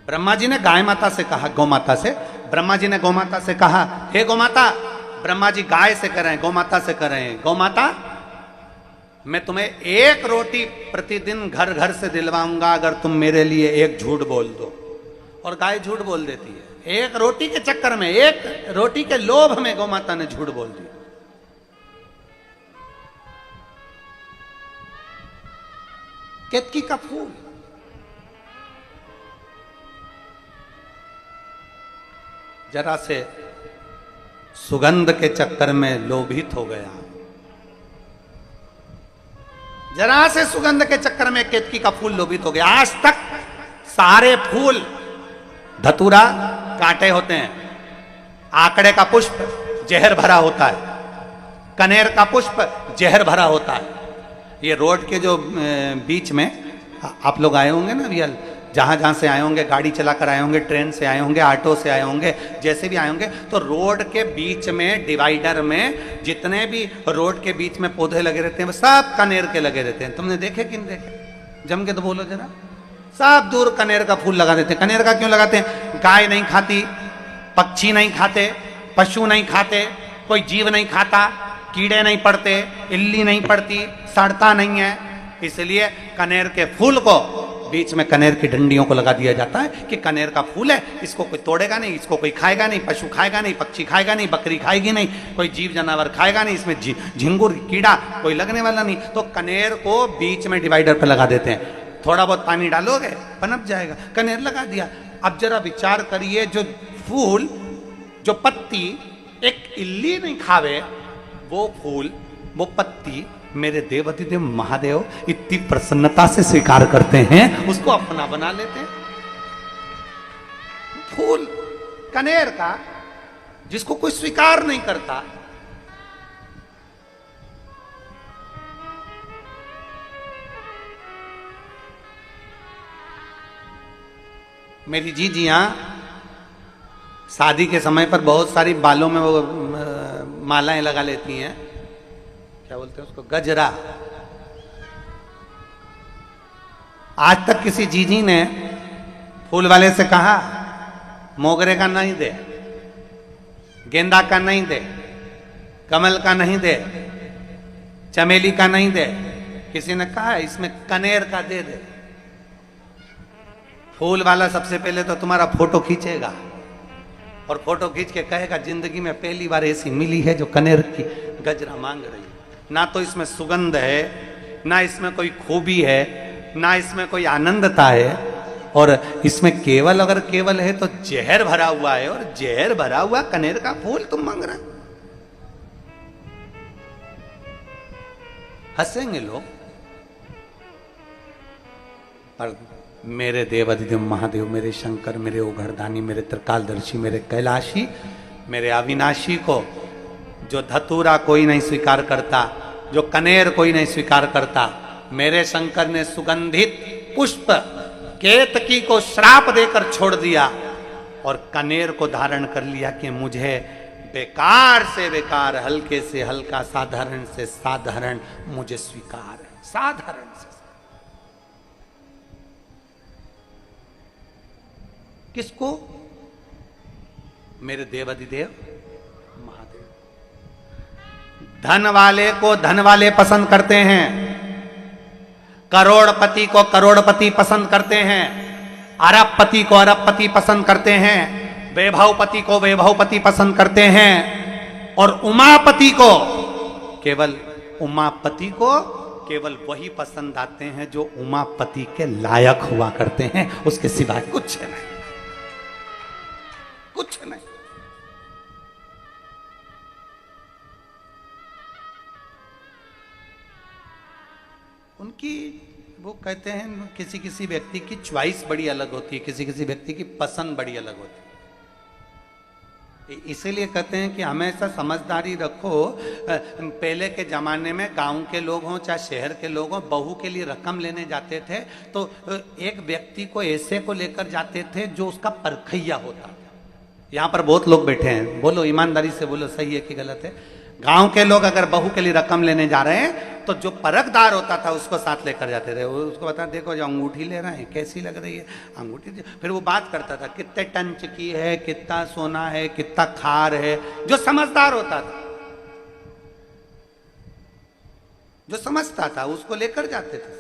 ब्रह्मा जी ने गाय माता से कहा, गौ माता से, ब्रह्मा जी ने गौ माता से कहा, हे गौ माता, ब्रह्मा जी गाय से कर रहे हैं, गौ माता से कर रहे हैं, गौ माता मैं तुम्हें एक रोटी प्रतिदिन घर घर से दिलवाऊंगा अगर तुम मेरे लिए एक झूठ बोल दो। और गाय झूठ बोल देती है। एक रोटी के चक्कर में, एक रोटी के लोभ में गौ माता ने झूठ बोल दिया। केतकी का फूल, जरा से सुगंध के चक्कर में लोभित हो गया, जरा से सुगंध के चक्कर में केतकी का फूल लोभित हो गया। आज तक सारे फूल धतूरा कांटे होते हैं, आकड़े का पुष्प जहर भरा होता है, कनेर का पुष्प जहर भरा होता है। ये रोड के जो बीच में आप लोग आए होंगे ना, रियल जहां जहां से आए होंगे, गाड़ी चलाकर आए होंगे, ट्रेन से आए होंगे, ऑटो से आए होंगे, जैसे भी आए होंगे, तो रोड के बीच में डिवाइडर में जितने भी रोड के बीच में पौधे लगे रहते हैं वो सब कनेर के लगे रहते हैं। तुमने देखे कि नहीं देखे? जम के तो बोलो जरा। सब दूर कनेर का फूल लगा देते हैं। कनेर का क्यों लगाते हैं? गाय नहीं खाती, पक्षी नहीं खाते, पशु नहीं खाते, कोई जीव नहीं खाता, कीड़े नहीं पड़ते, इल्ली नहीं पड़ती, सड़ता नहीं है, इसलिए कनेर के फूल को बीच में कनेर की डंडियों को लगा दिया जाता है कि कनेर का फूल है, इसको कोई तोड़ेगा नहीं, इसको कोई खाएगा नहीं, पशु खाएगा नहीं, पक्षी खाएगा नहीं, बकरी खाएगी नहीं, कोई जीव जानवर खाएगा नहीं, इसमें झिंगुर कीड़ा कोई लगने वाला नहीं। तो कनेर को बीच में डिवाइडर पर लगा देते हैं। थोड़ा बहुत पानी डालोगे पनप जाएगा, कनेर लगा दिया। अब जरा विचार करिए, जो फूल, जो पत्ती एक इल्ली नहीं खावे, वो फूल, वो पत्ती मेरे देवाधिदेव महादेव इतनी प्रसन्नता से स्वीकार करते हैं, उसको अपना बना लेते हैं। फूल कनेर का जिसको कोई स्वीकार नहीं करता, मेरी जीजियां शादी के समय पर बहुत सारी बालों में वो मालाएं लगा लेती हैं, क्या बोलते हैं उसको, गजरा। आज तक किसी जीजी ने फूल वाले से कहा मोगरे का नहीं दे, गेंदा का नहीं दे, कमल का नहीं दे, चमेली का नहीं दे, किसी ने कहा इसमें कनेर का दे दे। फूल वाला सबसे पहले तो तुम्हारा फोटो खींचेगा और फोटो खींच के कहेगा जिंदगी में पहली बार ऐसी मिली है जो कनेर की गजरा मांग रही है। ना तो इसमें सुगंध है, ना इसमें कोई खूबी है, ना इसमें कोई आनंदता है, और इसमें केवल, अगर केवल है तो जहर भरा हुआ है, और जहर भरा हुआ कनेर का फूल तुम मांग रहे। हंसेंगे लोग, पर मेरे देवाधिदेव महादेव, मेरे शंकर, मेरे ओघरदानी, मेरे त्रिकालदर्शी, मेरे कैलाशी, मेरे अविनाशी को जो धतूरा कोई नहीं स्वीकार करता, जो कनेर कोई नहीं स्वीकार करता, मेरे शंकर ने सुगंधित पुष्प केतकी को श्राप देकर छोड़ दिया और कनेर को धारण कर लिया कि मुझे बेकार से बेकार, हल्के से हल्का, साधारण से साधारण मुझे स्वीकार है। साधारण से किसको? मेरे देवाधिदेव महादेव। धन वाले को धन वाले पसंद करते हैं, करोड़पति को करोड़पति पसंद करते हैं, अरबपति को अरबपति पसंद करते हैं, वैभवपति को वैभवपति पसंद करते हैं, और उमापति को केवल उमापति को केवल वही पसंद आते हैं जो उमापति के लायक हुआ करते हैं, उसके सिवाय कुछ नहीं, कुछ नहीं। उनकी वो कहते हैं किसी किसी व्यक्ति की चॉइस बड़ी अलग होती है, किसी किसी व्यक्ति की पसंद बड़ी अलग होती है। इसीलिए कहते हैं कि हमेशा समझदारी रखो। पहले के जमाने में गांव के लोग हों चाहे शहर के लोग हों, बहू के लिए रकम लेने जाते थे तो एक व्यक्ति को ऐसे को लेकर जाते थे जो उसका परखैया होता था। यहाँ पर बहुत लोग बैठे हैं, बोलो ईमानदारी से बोलो, सही है कि गलत है? गांव के लोग अगर बहू के लिए रकम लेने जा रहे हैं तो जो परखदार होता था उसको साथ लेकर जाते थे। उसको बता, देखो जो अंगूठी ले रहे हैं कैसी लग रही है अंगूठी। फिर वो बात करता था कितने टन की है, कितना सोना है, कितना खार है। जो समझदार होता था, जो समझता था, उसको लेकर जाते थे।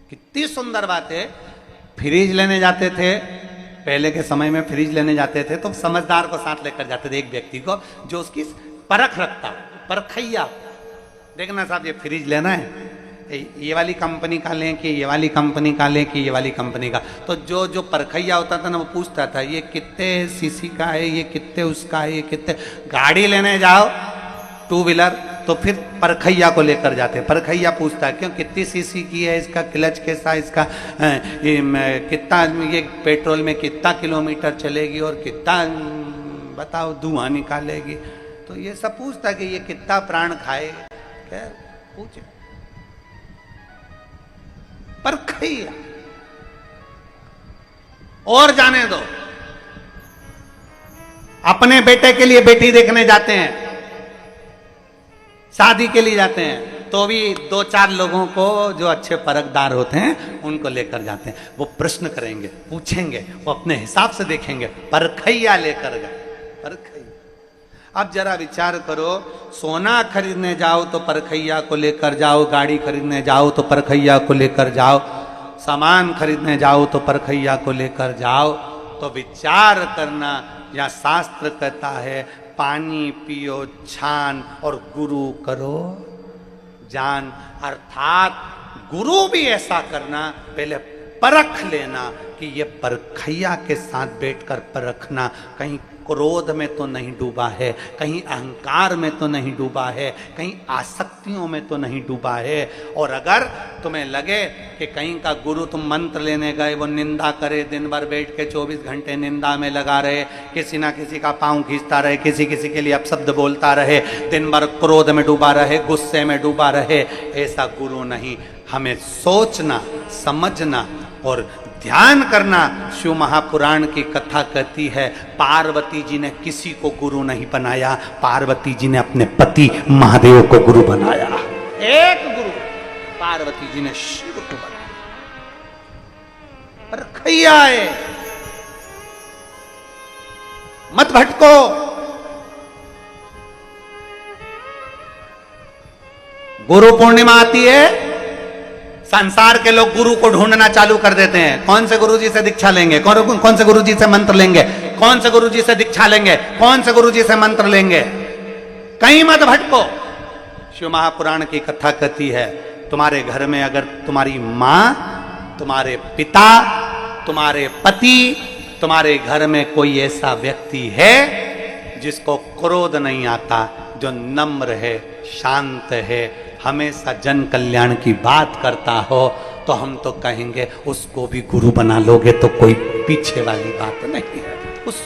कितनी सुंदर बात है। फ्रिज लेने जाते थे, पहले के समय में फ्रिज लेने जाते थे तो समझदार को साथ लेकर जाते थे, एक व्यक्ति को जो उसकी परख रखता, परखैया। देखना साहब ये फ्रिज लेना है, ये वाली कंपनी का लें कि ये वाली कंपनी का लें कि ये वाली कंपनी का। तो जो जो परखैया होता था ना वो पूछता था ये कितने सीसी का है, ये कितने उसका है, ये कितने। गाड़ी लेने जाओ टू व्हीलर तो फिर परखैया को लेकर जाते। परखैया पूछता है क्यों, कितनी सीसी की है, इसका क्लच कैसा, इसका कितना, ये पेट्रोल में कितना किलोमीटर चलेगी और कितना बताओ धुआं निकालेगी। तो ये सब पूछता कि ये कितना प्राण खाए, क्या पूछे। परखैया। और जाने दो, अपने बेटे के लिए बेटी देखने जाते हैं, शादी के लिए जाते हैं, तो भी दो चार लोगों को जो अच्छे परखदार होते हैं उनको लेकर जाते हैं। वो प्रश्न करेंगे, पूछेंगे, वो अपने हिसाब से देखेंगे। परखैया लेकर गए, परखैया। अब जरा विचार करो, सोना खरीदने जाओ तो परखैया को लेकर जाओ, गाड़ी खरीदने जाओ तो परखैया को लेकर जाओ, सामान खरीदने जाओ तो परखैया को लेकर जाओ। तो विचार करना, या शास्त्र कहता है पानी पियो छान और गुरु करो जान। अर्थात गुरु भी ऐसा करना, पहले परख लेना कि ये परखैया के साथ बैठकर परखना, कहीं क्रोध में तो नहीं डूबा है, कहीं अहंकार में तो नहीं डूबा है, कहीं आसक्तियों में तो नहीं डूबा है। और अगर तुम्हें लगे कि कहीं का गुरु, तुम मंत्र लेने गए, वो निंदा करे, दिन भर बैठ के 24 घंटे निंदा में लगा रहे, किसी ना किसी का पांव खींचता रहे, किसी किसी के लिए अपशब्द बोलता रहे, दिन भर क्रोध में डूबा रहे, गुस्से में डूबा रहे, ऐसा गुरु नहीं। हमें सोचना, समझना और ध्यान करना। शिव महापुराण की कथा कहती है पार्वती जी ने किसी को गुरु नहीं बनाया, पार्वती जी ने अपने पति महादेव को गुरु बनाया। एक गुरु पार्वती जी ने शिव को बनाया। परखैया है, मत भटको। गुरु पूर्णिमा आती है, संसार के लोग गुरु को ढूंढना चालू कर देते हैं। कौन से गुरुजी से दीक्षा लेंगे, कौन से गुरुजी से मंत्र लेंगे, कौन से गुरुजी से दीक्षा लेंगे, कौन से गुरुजी से मंत्र लेंगे। कहीं मत भटको। शिव महापुराण की कथा कहती है तुम्हारे घर में अगर तुम्हारी मां, तुम्हारे पिता, तुम्हारे पति, तुम्हारे घर में कोई ऐसा व्यक्ति है जिसको क्रोध नहीं आता, जो नम्र है, शांत है, हमेशा जन कल्याण की बात करता हो, तो हम तो कहेंगे उसको भी गुरु बना लोगे तो कोई पीछे वाली बात नहीं है। उस